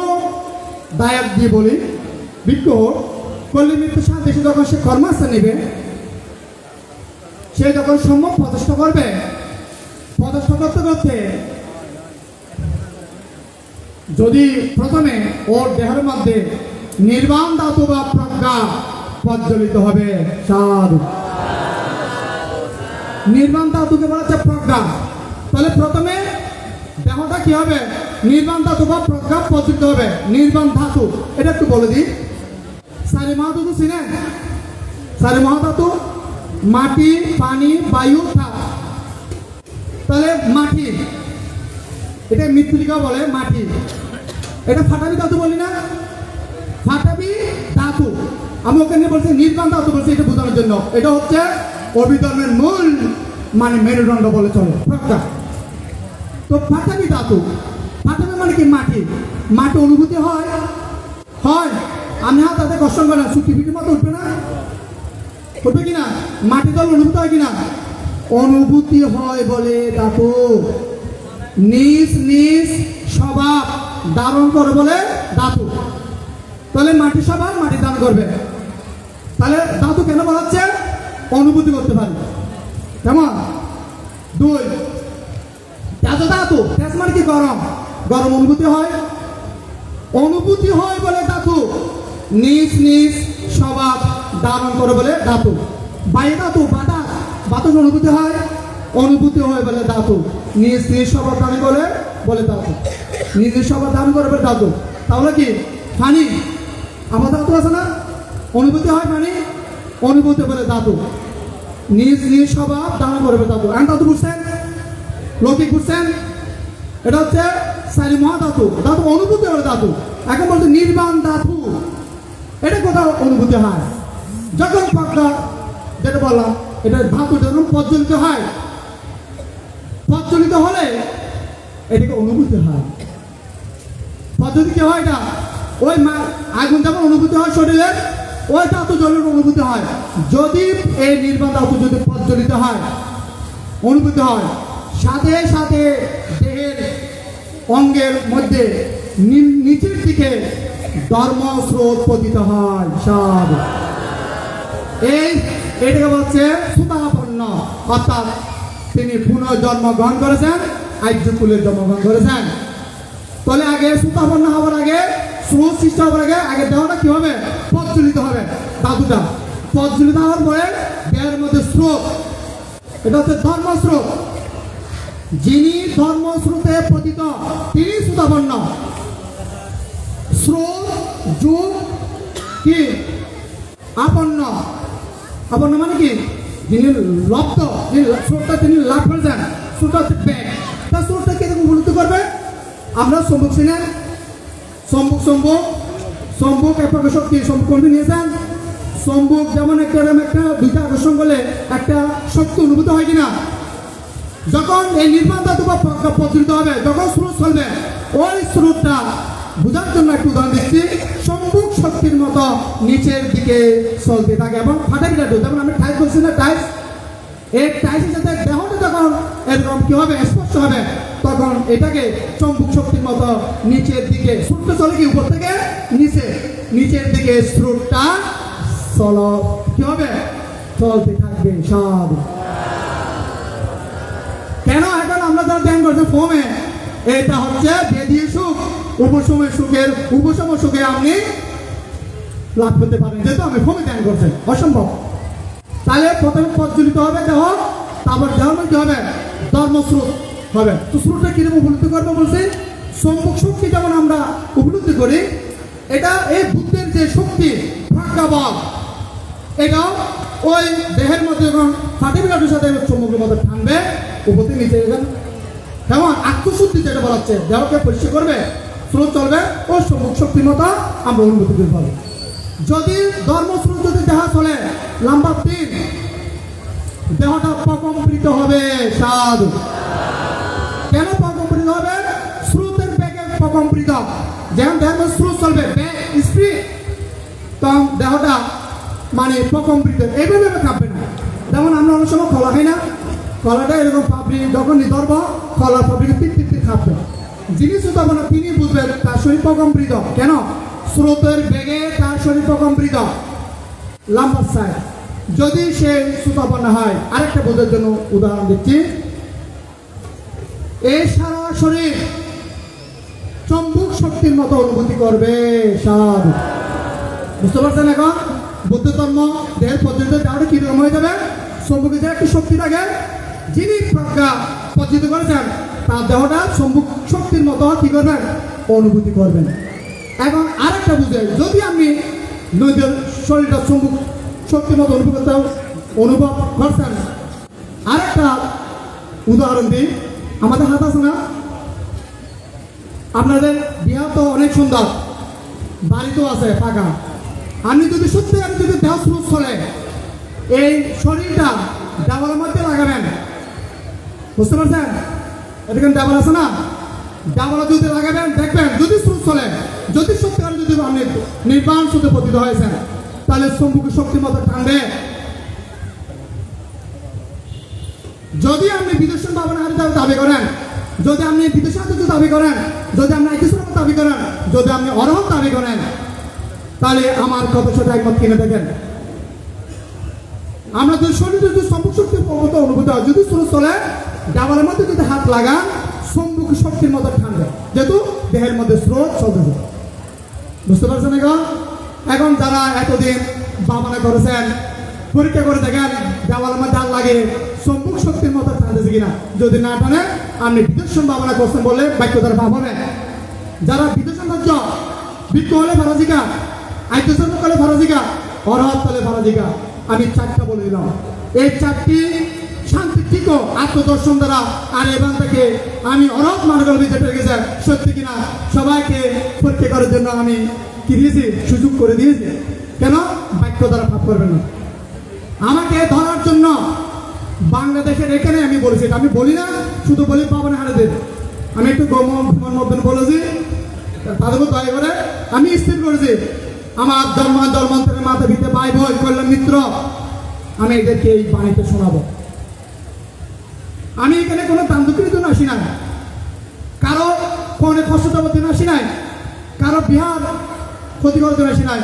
দায়াত দিয়ে বলি বিক্ষোভ করলে মৃত্যু সাথে এসে যখন সে কর্মাস্থান নেবে, সে যখন সম্ভব প্রচেষ্টা করবে, প্রচেষ্টা করতে করতে যদি প্রথমে ওর দেহের মধ্যে নির্বাণ ধাতু বা প্রজ্ঞা প্রজ্বলিত হবে, সাধু নির্বাণ ধাতুকে বলা হচ্ছে প্রজ্ঞা। তাহলে প্রথমে দেহটা কি হবে, নির্বাণ ধাতু বা প্রজ্ঞা প্রজ্বলিত হবে। নির্বাণ ধাতু এটা একটু বলে দিই, সারি মহাধাতু চিনেন? সারি মহাধাতু মাটি, পানি, বায়ু, তাপ। তাহলে মাটি এটা মৃত্তিকা বলে, মাটি এটা ফাটাবি ধাতু বলি না, ফাটাবি ধাতু। আমি ওখানে বলছি নির্বাণ ধাতু বলছি এটা বোঝানোর জন্য। এটা হচ্ছে অভিধর্মের মূল মানে মেরুদণ্ড বলে চলে প্রজ্ঞা। তো ফাটাবি ধাতু, ফাটাবি মানে কি মাটি, মাটি অনুভূতি হয় হয় আমি হাত তাতে কষ্ট করে না, ছুটি ফিটির মতো উঠবে না, উঠবে কিনা? মাটি জল অনুভূতি হয় কিনা? অনুভূতি হয় বলে ধাতু। নিজ নিজ স্বভাব ধারণ করে বলে ধাতু। তাহলে মাটি স্বভাব মাটি ধারণ করবে। তাহলে ধাতু কেন বলা হচ্ছে? অনুভূতি করতে পারে। কেমন? দুই, তেজ ধাতু। তেজ মানে কি? গরম। গরম অনুভূতি হয়, অনুভূতি হয় বলে ধাতু। নিজ নিজ স্বভাব ধারণ করে বলে ধাতু। বায়ু ধাতু, বাতাস। বাতাস অনুভূতি হয়, অনুভূতি হয় বলে ধাতু। নিজ নিজ স্বভাব ধারণ করে বলে ধাতু। নিজ নিজ স্বভাব ধারণ করে বলে ধাতু। তাহলে কি? পানি আমার ধাতু আছে না, অনুভূতি হয় পানি, অনুভূতি বলে ধাতু। নিজ নিজ স্বভাব ধারণ করবে ধাতু। এখন ধাতু বুঝছেন? লৌকিক বুঝছেন? এটা হচ্ছে সারি মহাধাতু, ধাতু অনুভূতি বলে ধাতু। এখন বলছে নির্বাণ ধাতু, এটা কোথাও অনুভূতি হয় যখন প্রজ্ঞা, যেটা বললাম এটা ধাতু যখন প্রজ্বলিত হয়, প্রজ্বলিত হলে এটাকে অনুভূতি হয়। পদ্ধতি কি হয়? এটা ওই আগুন যেমন অনুভূতি হয় শরীরে, ওই ধাতু জলের অনুভূতি হয়। যদি এই নির্বাণ ধাতু যদি প্রজ্বলিত হয়, অনুভূতি হয়, সাথে সাথে দেহের অঙ্গের মধ্যে নিচের দিকে ধর্ম স্রোত পতিত হয়। সব এটাকে বলছে সুতাপন্ন, অর্থাৎ তিনি পুনর্জন্ম গ্রহণ করেছেন, আর্যকুলের জন্মগ্রহণ করেছেন। তাহলে আগে সুতাপন্ন হওয়ার আগে, স্রোত সৃষ্টি হওয়ার আগে দেহটা কি হবে? প্রজ্বলিত হবে। ধাতুটা প্রজ্বলিত হওয়ার পরে দেহের মধ্যে স্রোত, এটা হচ্ছে ধর্মস্রোত। যিনি ধর্মস্রোতে পতিত তিনি সুতাপন্ন। স্রোত যুগ কি? আপন্ন। আপন্ন মানে কি? যিনি লব্ধ, যিনি স্রোতটা তিনি লাভ করেছেন, স্রোতটা হচ্ছে ব্যাগ। তার স্রোতটা কে উপলব্ধি করবে? আমরা সম্মুখ চিনেন? সম্মুখ সম্মুখ সম্মুখ এক প্রকার শক্তি। সম্মুখ কোনটি নিয়েছেন? সম্মুখ যেমন একটা দুইটা আকর্ষণ করলে একটা শক্তি অনুভূত হয় কিনা? যখন এই নির্মাণ ধাতু বা প্রজ্ঞা প্রচলিত হবে, যখন স্রোত চলবে, ওই স্রোতটা বোঝার জন্য একটু উদাহরণ দিচ্ছি। সম্মুখ শক্তির মতো নিচের দিকে চলতে থাকে এবং ফাটাবি ধাতু, যেমন আমি টাইস বলছি না, টাইস, এই টাইসের সাথে দেহটা যখন এরকম কি হবে? স্পর্শ হবে, তখন এটাকে চম্বুক শক্তির মতো নিচের দিকে স্রোতটা চলে কি? উপর থেকে নিচে, নিচের দিকে স্রোতটা কি হবে? চলতে থাকবে। সব কেন? এখন আমরা যারা ধ্যান করছি ফোমে, এটা হচ্ছে বেদীয় সুখ, উপশমের সুখের উপশম সুখে আপনি লাভ করতে পারেন, যেহেতু আমি ফোমে ধ্যান করছেন। অসম্ভব। তাহলে প্রথমে প্রজ্বলিত হবে দেহ, তারপর দেহ কি হবে? ধর্মস্রোত হবে। তো স্রোতটা কিরকম উপলব্ধি করবো বলছে? সম্মুখ শক্তি যেমন আমরা উপলব্ধি করি, এটা এই বুদ্ধের যে শক্তি প্রজ্ঞাবল, এটা ওই দেহের মধ্যে যখন সার্টিফিকেটের সাথে সম্মুখের মধ্যে টানবে, উপরে নিচে যাবেন। কেমন আত্মশুদ্ধি যেটা বলা হচ্ছে, দেহকে পরিষ্কার করবে, স্রোত চলবে, ও সম্মুখ শক্তির মতো আমরা অনুভূতি করতে পারবো। যদি ধর্মস্রোত যদি দেহ চলে লম্বা দিন, দেহটা প্রকম্পিত হবে। সাধু কেন প্রকম্পিত হবে? স্রোতের বেগে প্রকম্পিত। যেমন দেহের মধ্যে স্রোত চলবে, স্পিড, তখন দেহটা মানে প্রকম্পিত, এইভাবে কাঁপবে না। যেমন আমরা অনেক সময় কলা খাই না, কলাটা এরকম পাপড়ি যখন ধরব, কলার পাপড়িকে টিপ টিপ টিপ কাঁপবে। যিনি সুতাবো না তিনি বুঝবেন তার শরীর প্রকম্পিত। কেন? স্রোতের বেগে তার শরীর প্রকম্পিত। লম্বা সাইড যদি সে সুতাবো না হয়, আরেকটা বোঝার জন্য উদাহরণ দিচ্ছি, এই সারা শরীর চম্বুক শক্তির মতো অনুভূতি করবে। সাধু বুঝতে পারছেন? এখন বুদ্ধ ধর্ম দেহের পদ্ধতি দেহটা কিরকম হয়ে যাবে? চম্বুকের যে একটি শক্তি থাকে, যিনি প্রজ্ঞা পদ্ধতি করেছেন তার দেহটা চম্বুক শক্তির মতো কি করবেন? অনুভূতি করবেন। এখন আরেকটা বুঝে, যদি আপনি নদীর শরীরটা চম্বুক শক্তির মতো অনুভব করছেন, আরেকটা উদাহরণ দিই। আমাদের হাত আছে না? আপনাদের বিয়া তো অনেক সুন্দর, বাড়িতেও আছে ফাঁকা। আপনি যদি সত্যি যদি দেহ স্রোত চলে, এই শরীরটা ডাবলের মধ্যে লাগাবেন। বুঝতে পারছেন? এখানে ডাবল আছে না? ডাবল যদি লাগাবেন, দেখবেন যদি স্রোত চলে, যদি সত্যি যদি আপনি নির্বাণ সুতে পতিত হয়েছেন, তাহলে সম্মুখী শক্তির মতো টানবে। যদি আপনি বিদর্শন ভাবনা দাবি করেন, যদি আপনি বিদেশে দাবি করেন, যদি আপনি একই দাবি করেন, যদি আপনি অরহত দাবি করেন, তাহলে আমার কত সাথে একমত কিনে দেখেন। আমরা যদি শরীরে যদি সম্মুখ শক্তির মতো অনুভূতি হয়, যদি স্রোত চলে, ডাবলের মধ্যে যদি হাত লাগান, সম্মুখ শক্তির মতো ঠান্ডা, যেহেতু দেহের মধ্যে স্রোত চলতে। বুঝতে পারছেন? এখন যারা এতদিন ভাবনা করেছেন, পরীক্ষা করে দেখেন দেওয়ালের মধ্যে হাত লাগে সম্মুখ শক্তির মতো টানতেছে কিনা। যদি না টানে, আপনি বিদর্শন ভাবনা করছেন বলে বাক্য দ্বারা ভাব হবে। যারা বিদর্শন ধৈর্য বিজ্ঞ হলে ফারাজিকা, আইতেশন হলে ফারাজিকা, অরহত হলে ফারাজিকা। আমি চারটা বলে দিলাম। এই চারটি শান্তি ঠিক আত্মদর্শন দ্বারা, আর এবার থেকে আমি অরহত মানগল বিজয় পেয়ে গেছে সত্যি কিনা সবাইকে পরীক্ষা করার জন্য আমি কি দিয়েছি? সুযোগ করে দিয়েছি। কেন? বাক্য দ্বারা ভাব করবেন না। আমাকে ধরার জন্য বাংলাদেশের এখানে আমি বলেছি, আমি বলি না, শুধু বলি পাবনা হারেদের। আমি একটু গমন মধ্যে বলেছি, তাদের দয়া করে আমি স্থির করেছি, আমার জন্মান্তরের মাথা ভিতরে ভাই ভাই কল্যাণ মিত্র, আমি এদেরকে এই বাণীতে শোনাবো। আমি এখানে কোনো তান্ত্রিক জন্য আসি নাই, কারো ফোনে কষ্টতার জন্য আসি নাই, কারো বিহার ক্ষতি করার জন্য আসি নাই।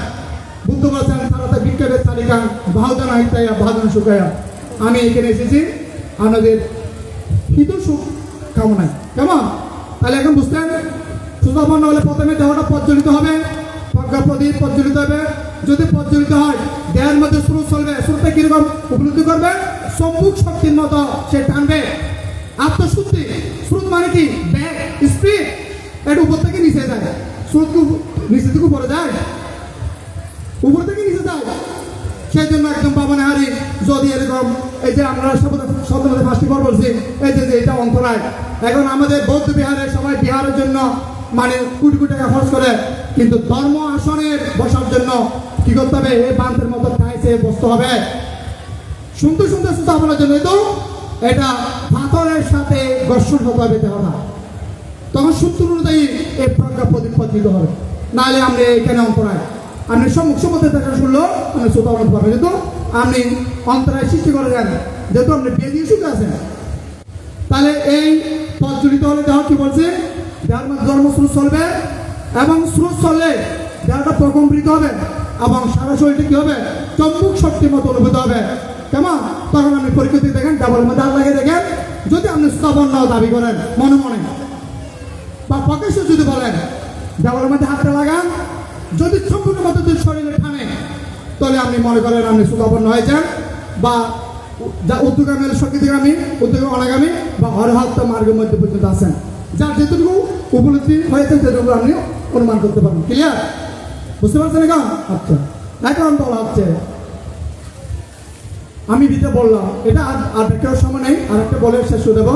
বুদ্ধ বলছেন তারা বিক্ষেপের তালিকা বাহুদানা হিতাইয়া বাহুদান শুকাইয়া। আমি এখানে এসেছি আপনাদের হিত সুখ কামনায়। কেমন? তাহলে এখন বুঝতেন, সুধাপন্ন হলে প্রথমে দেহটা প্রজ্বলিত হবে, প্রজ্ঞা প্রদীপ প্রজ্বলিত হবে। যদি প্রজ্বলিত হয়, দেহের মধ্যে স্রোত চলবে। স্রোতটা কিরকম উপলব্ধি করবে? সম্মুখ শক্তির মতো সে টানবে। আত্মশুদ্ধি, স্রোত মানে কি? ব্যাগ স্পিড, এটা উপর থেকে নিচে যায়। স্রোত নিচে থেকে উপরে যায়, উপর থেকে নিচে যায়। সেই জন্য একদম পাবনা হারি যদি এরকম এই যে আমরা শব্দের ফার্স্ট পর বলছি, এই যে এটা অন্তরায়। এখন আমাদের বৌদ্ধ বিহারে সবাই বিহারের জন্য মানে কোটি কোটি টাকা খরচ করে, কিন্তু ধর্ম আসনে বসার জন্য কি করতে হবে? এই বান্তের মতো টাইসে বসতে হবে। সুন্দর সুন্দর স্থাপনার জন্য তো এটা পাথরের সাথে ঘর্ষণ হতে হবে দেহটা, তখন সূত্র অনুযায়ী এই প্রজ্ঞা প্রতিপত্তিত হবে। নাহলে আমরা এখানে অন্তরায়, আপনি সম্মুখ সম্মুখে দেখা শুনলো আপনি শ্রোতা বলতে পারবেন, যেহেতু আপনি অন্তরায় সৃষ্টি করে যান, যেহেতু আপনি বিয়ে দিয়ে সুখে আছেন। তাহলে এই প্রজ্বলিত হলে দেহ কি বলছে? দেহের মধ্যে ধর্মস্রোত চলবে, এবং স্রোত চললে দেহটা প্রকম্পিত হবে, এবং সারা শরীরটা কি হবে? চম্বুক শক্তির মতো অনুভূত হবে। কেমন? তখন আপনি পরীক্ষা দিয়ে দেখেন, ডাবলের মধ্যে হাত লাগিয়ে দেখেন। যদি আপনি স্থাপন দাবি করেন মনে মনে, বা প্রকাশ্য যদি বলেন, ডাবলের মধ্যে হাতটা লাগান, যদি সম্পূর্ণ মতো যদি শরীরে টানে, তাহলে আপনি মনে করেন আপনি সুখাপন্ন হয়েছেন। বা যা উদ্যোগামী শক্তিগামী উদ্যোগী অনাগামী বা অরহত মার্গের মধ্যে পর্যন্ত আছেন, যার যেটুকু উপলব্ধি হয়েছে সেটুকু আপনি অনুমান করতে পারবেন। ক্লিয়ার? বুঝতে পারছেন এখন? আচ্ছা, এখন বলা হচ্ছে, আমি যেটা বললাম এটা আর ব্যাখ্যার সময় নেই, আর একটা বলে শেষ করে দেব।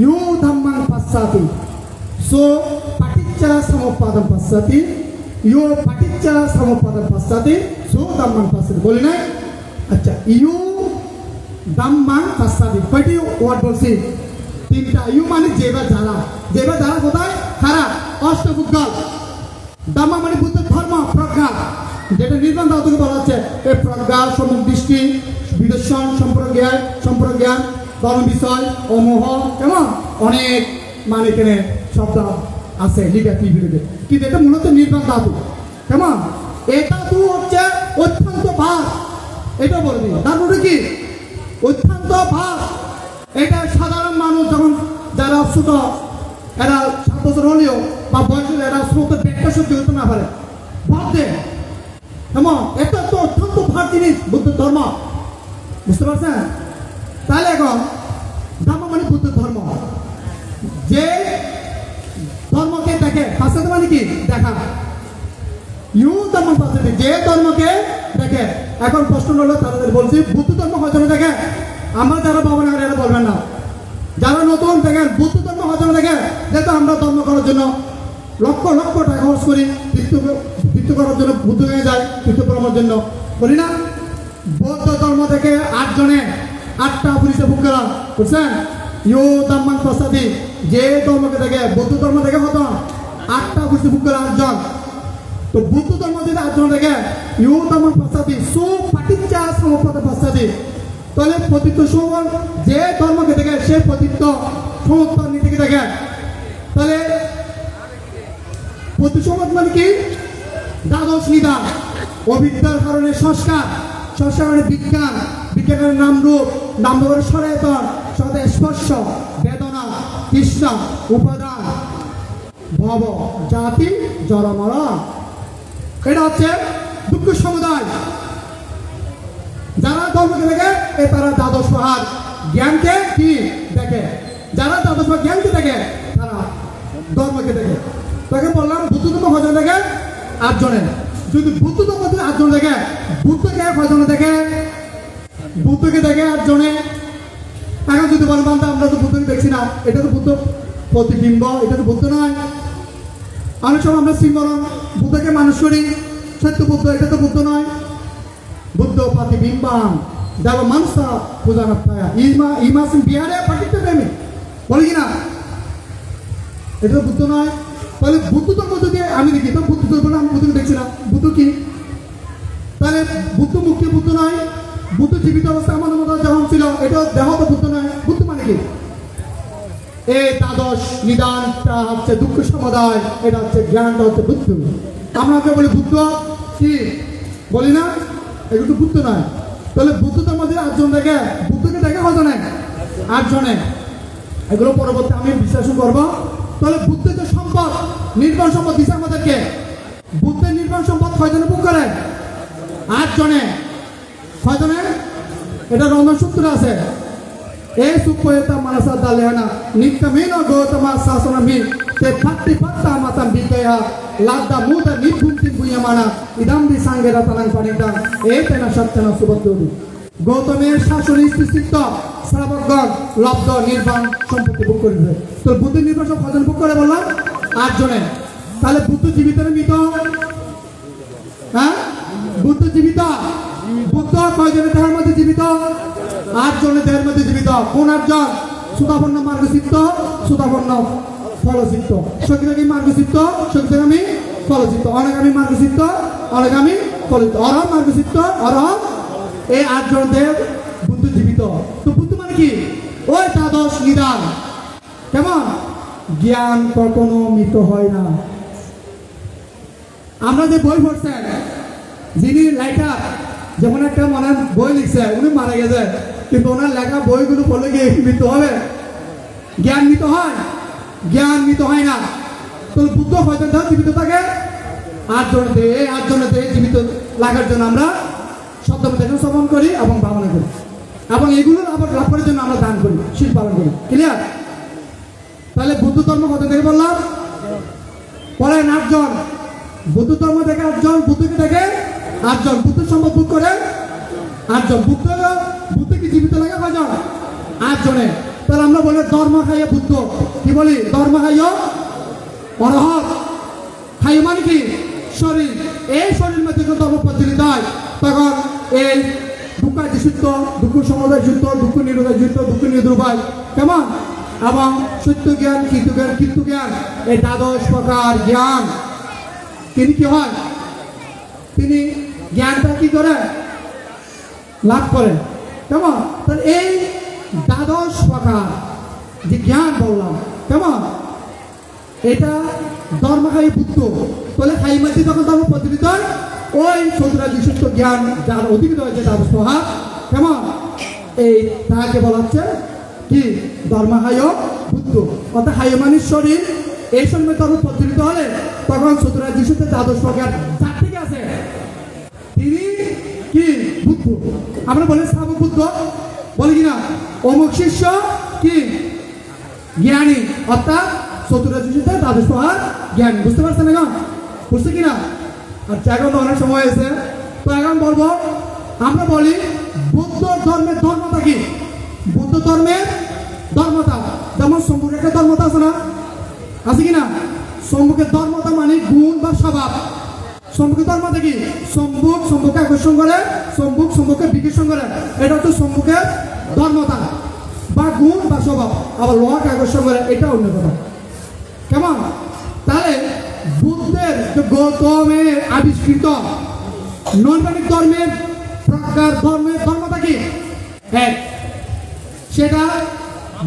ইউ ধাম্মাং পাশ্চাতি সো পাটিচ্চা সমোপাদন পাশ্চাতি, ইউ পাটিচ্চা সমোপাদন পাশ্চাতি সো ধাম্মাং পাশ্চাতি বলি নাই? আচ্ছা, ইউ ধাম্মাং পাশ্চাতি কয়টি ওয়ার্ড বলছি? তিনটা। ইউ মানে যে বা যারা, যে বা যারা কোথায়? খারাপ অষ্টপুদ্গল। ধাম্মা মানে বুদ্ধ ধর্ম প্রজ্ঞা, যেটা নির্বাণ ধাতুকে বলা হচ্ছে। এই প্রজ্ঞা, সম্মুখ দৃষ্টি, বিদর্শন, সম্প্রজ্ঞান, ধর্ম বিষয়, অমোহ, কেমন অনেক মানে এখানে শব্দ আছে লিখা টিভিতে, কিন্তু এটা মূলত নির্বাণ ধাতু। কেমন? এটা তো হচ্ছে অত্যন্ত ভাব, এটা বলবি ধাতুটা কি? অত্যন্ত ভাব। এটা সাধারণ মানুষ যখন যারা ছোট, এরা 7 বছর হলেও বা বয়স হলে এরা স্রোতের ব্যাখ্যা সহ্য করতে না পারে, ভাব দেয়। কেমন? এটা তো অত্যন্ত ভাব জিনিস বুদ্ধ ধর্ম। বুঝতে পারছেন? তাহলে এখন ধর্ম মানে বুদ্ধ ধর্ম, যে ধর্মকে দেখে পাশ্চাত্য মানে কি? দেখা। ইউ ধর্ম পাশ্চাত্য, যে ধর্মকে দেখে। এখন প্রশ্ন হলো তাদের বলছি বুদ্ধ ধর্ম হয়তো দেখে, আমরা যারা পাবো না এরা বলবেন না। যারা নতুন দেখেন বুদ্ধ ধর্ম হয়তো দেখে, যেহেতু আমরা ধর্ম করার জন্য লক্ষ লক্ষ টাকা খরচ করি, তীর্থ করার জন্য বুদ্ধ হয়ে যায়, তীর্থ করার জন্য করি না? বৌদ্ধ ধর্ম থেকে 8 জনে 8টা পুলিশে বুক করা, বুঝছেন? ইউ ধাম্মাং পাশ্চাতি, যে ধর্মকে দেখে, বৌদ্ধ ধর্ম দেখে হতো 8টা পুলিশে বুক করা 8 জন। তো বুদ্ধ ধর্ম যদি 8 জন দেখে, ইউ ধাম্মাং পাশ্চাতি সু পাটিচ্চা সমোপাদন পাশ্চাতি, তাহলে পতিত্ব সমন যে ধর্মকে দেখে সে পতিত্ব সমোত্তর নীতিকে দেখে। তাহলে প্রতিসমত মানে কি? দ্বাদশ নিদান। অবিদ্যার কারণে সংস্কার, সংস্কার মানে বিজ্ঞান, বিজ্ঞানের নামরূপ, নামরূপের সচেতন, সদে স্পর্শ, বেদনা, তৃষ্ণা, উপাদান, ভব, জাতি, জড় মরণ। এটা হচ্ছে দুঃখ সমুদায়। যারা ধর্মকে দেখে তারা দ্বাদশ প্রহার জ্ঞানকে কি দেখে? যারা দ্বাদশ প্রহার জ্ঞানকে দেখে তারা ধর্মকে দেখে। তাকে বললাম বুদ্ধ ধর্ম কয়জন দেখে? 8 জনে। যদি বুদ্ধ ধর্ম 8 জন দেখে, বুদ্ধকে কয়জনে দেখে? বুদ্ধকে দেখে 8 জনে। এখন যদি বলেন বান্ধব আমরা তো বুদ্ধকে দেখছি না, এটা তো বুদ্ধ প্রতিবিম্ব, এটা তো বুদ্ধ নয়। অনেক সময় আমরা সিম্বরণ বুদ্ধকে মানুষ করি, সত্য বুদ্ধ, এটা তো বুদ্ধ নয়। বুদ্ধ প্রতিবিম্বাং দেব মানসা পূজানাত্মায়া ইমাসিন বিহারে পাঠিত প্রেমী বলি কিনা? এটা তো বুদ্ধ নয়। তাহলে বুদ্ধ ধর্ম যদি আমি দেখি, তো বুদ্ধ ধর্ম আমি বুদ্ধকে দেখছি না, বুদ্ধ কি? তাহলে বুদ্ধ মুক্তি বুদ্ধ নয়। বুদ্ধ জীবিত অবস্থা আমাদের মতো যখন ছিল, এটা দেহ তো বুদ্ধ নয়। বুদ্ধ মানে কি? এই দ্বাদশ নিদানটা হচ্ছে দুঃখ সমুদায়, এটা হচ্ছে জ্ঞানটা হচ্ছে বুদ্ধ। আমরা বলি বুদ্ধ কি বলি না, এগুলো তো বুদ্ধ নয়। তাহলে বুদ্ধ ধর্ম মধ্যে 8 জন দেখে, বুদ্ধকে দেখে কয়জনে? 8 জনে। এগুলো পরবর্তী আমি বিশ্বাস করবো। তাহলে বুদ্ধের যে সম্পদ, নির্বাণ সম্পদ দিচ্ছে আমাদেরকে। বুদ্ধের নির্বাণ সম্পদ কয়জনে বুক করে? 8 জনে। কয়জনে? এটা রন্ধন সূত্র আছে। এই সুপয়তা মানসা দালেনা নিত্যমেন গৌতমা শাসনমি তে ফাত্তি ফাত্তা মাতাম বিকয়া লাদ্দা মুদা নিভুন্তি বুয়ামানা ইদাম্বি সাঙ্গে রতনাং পানিতাং এইতেনা সত্যনা সুবদ্ধি। গৌতমের শাসনে স্থিত শ্রাবকগণ লব্ধ নির্বাণ সম্পত্তি ভোগ করেছে। তো বুদ্ধের নির্বাণ সব কজন ভোগ করে বললাম? 8 জনে। তাহলে বুদ্ধ জীবিত না মৃত? হ্যাঁ, বুদ্ধ জীবিত। বুদ্ধ কয়জনের দেহের মধ্যে জীবিত? 8 জনের দেহের মধ্যে জীবিত। কোন 8 জন? সুতাপন্ন মার্গচিত্ত, সুতাপন্ন ফলচিত্ত, শক্তিগামী মার্গচিত্ত, শক্তিগামী ফলচিত্ত, অনাগামী মার্গচিত্ত, অনাগামী ফলচিত্ত, অরহৎ মার্গচিত্ত, অরহৎ। এই 8 জন দেহ বুদ্ধ জীবিত। তো বুদ্ধ মানে কি? ওই দ্বাদশ নিদান। কেমন? জ্ঞান কখনো মৃত হয় না। আমরা যে বই পড়ছেন, যিনি লেখা যেমন একটা মনে বই লিখছে, উনি মারা গেছে, কিন্তু ওনার লেখা বইগুলো পড়লে কি মৃত্যু হবে? জ্ঞান মৃত হয়? জ্ঞান মৃত হয় না। তো বুদ্ধ হয়তো জীবিত থাকে 8 জনেতে। এই 8 জনেতে জীবিত লাগার জন্য আমরা শব্দ মধ্যে শ্রবণ করি এবং ভাবনা করি, এবং এগুলোর আবার লাভ করার জন্য আমরা দান করি, শীল পালন করি। ক্লিয়ার? তাহলে বুদ্ধ ধর্ম কত থেকে বললাম? পড়েন 8 জন। বুদ্ধ ধর্ম থেকে 8 জন, বুদ্ধকে থেকে 8 জন, বুদ্ধ সম্পদ বুক করে 8 জন। বুদ্ধ কি জীবিত লাগে কয়জন? 8 জনে। তাহলে আমরা বলি ধর্ম খাইয়ে বুদ্ধ, কি বলি? ধর্ম খাইয়ে অরহত। খাইয়ে মানে কি? শরীর। এই শরীর মধ্যে যখন ধর্ম প্রচলিত হয় তখন এই দুঃখাদি সূত্র, দুঃখ সমুদয় সূত্র, দুঃখ নিরোধের সূত্র, দুঃখ নিরোধ উপায় কেমন, এবং সত্য জ্ঞান, কীর্তু জ্ঞান, এই 12 প্রকার জ্ঞান তিনি কি হয়? তিনি জ্ঞানটা কি করে লাভ করেন, কেমন? তাহলে এই 12 প্রকার যে জ্ঞান বললাম, কেমন, এটা ধর্মখাই বুদ্ধ। তাহলে খাইমাতি যখন ধর্ম প্রচলিত হয়, ওই চতুরাজি সূত্র জ্ঞান যার অধিক রয়েছে তার স্বভাব কেমন, এই তাকে বলা হচ্ছে কি? ধর্মহায় বুদ্ধ। অর্থাৎ হায়মানির শরীর এই সময় ধর্ম প্রচলিত হলে তখন চতুরাজি সূত্রে 12 প্রকার যার থেকে আছে তিনি কি? বুদ্ধ। আমরা বলি শ্রাবক বুদ্ধ, বলি কিনা? অমুক শিষ্য কি? জ্ঞানী। অর্থাৎ চতুরাজি সূত্রে 12 প্রকার জ্ঞান। বুঝতে পারছেন এখন? বুঝছে কিনা? আচ্ছা, এখন তো অনেক সময় হয়েছে, তো এখন বলবো, আমরা বলি বৌদ্ধ ধর্মের ধর্মটা কি? বৌদ্ধ ধর্মের ধর্মতা যেমন সম্মুখের একটা ধর্মতা আছে না? আছে কিনা? সম্মুখের ধর্মতা মানে গুণ বা স্বভাব। সম্মুখের ধর্মতা কি? সম্মুখকে আকর্ষণ করে, সম্মুখকে বিকর্ষণ করে, এটা হচ্ছে সম্মুখের ধর্মতা বা গুণ বা স্বভাব। আবার লোহাকে আকর্ষণ করে, এটা অন্য কথা। কেমন? তাহলে বুদ্ধের যে গৌতমের আবিষ্কৃত নৈর্বাণিক ধর্মের প্রজ্ঞার ধর্মটা কি? এক, সেটা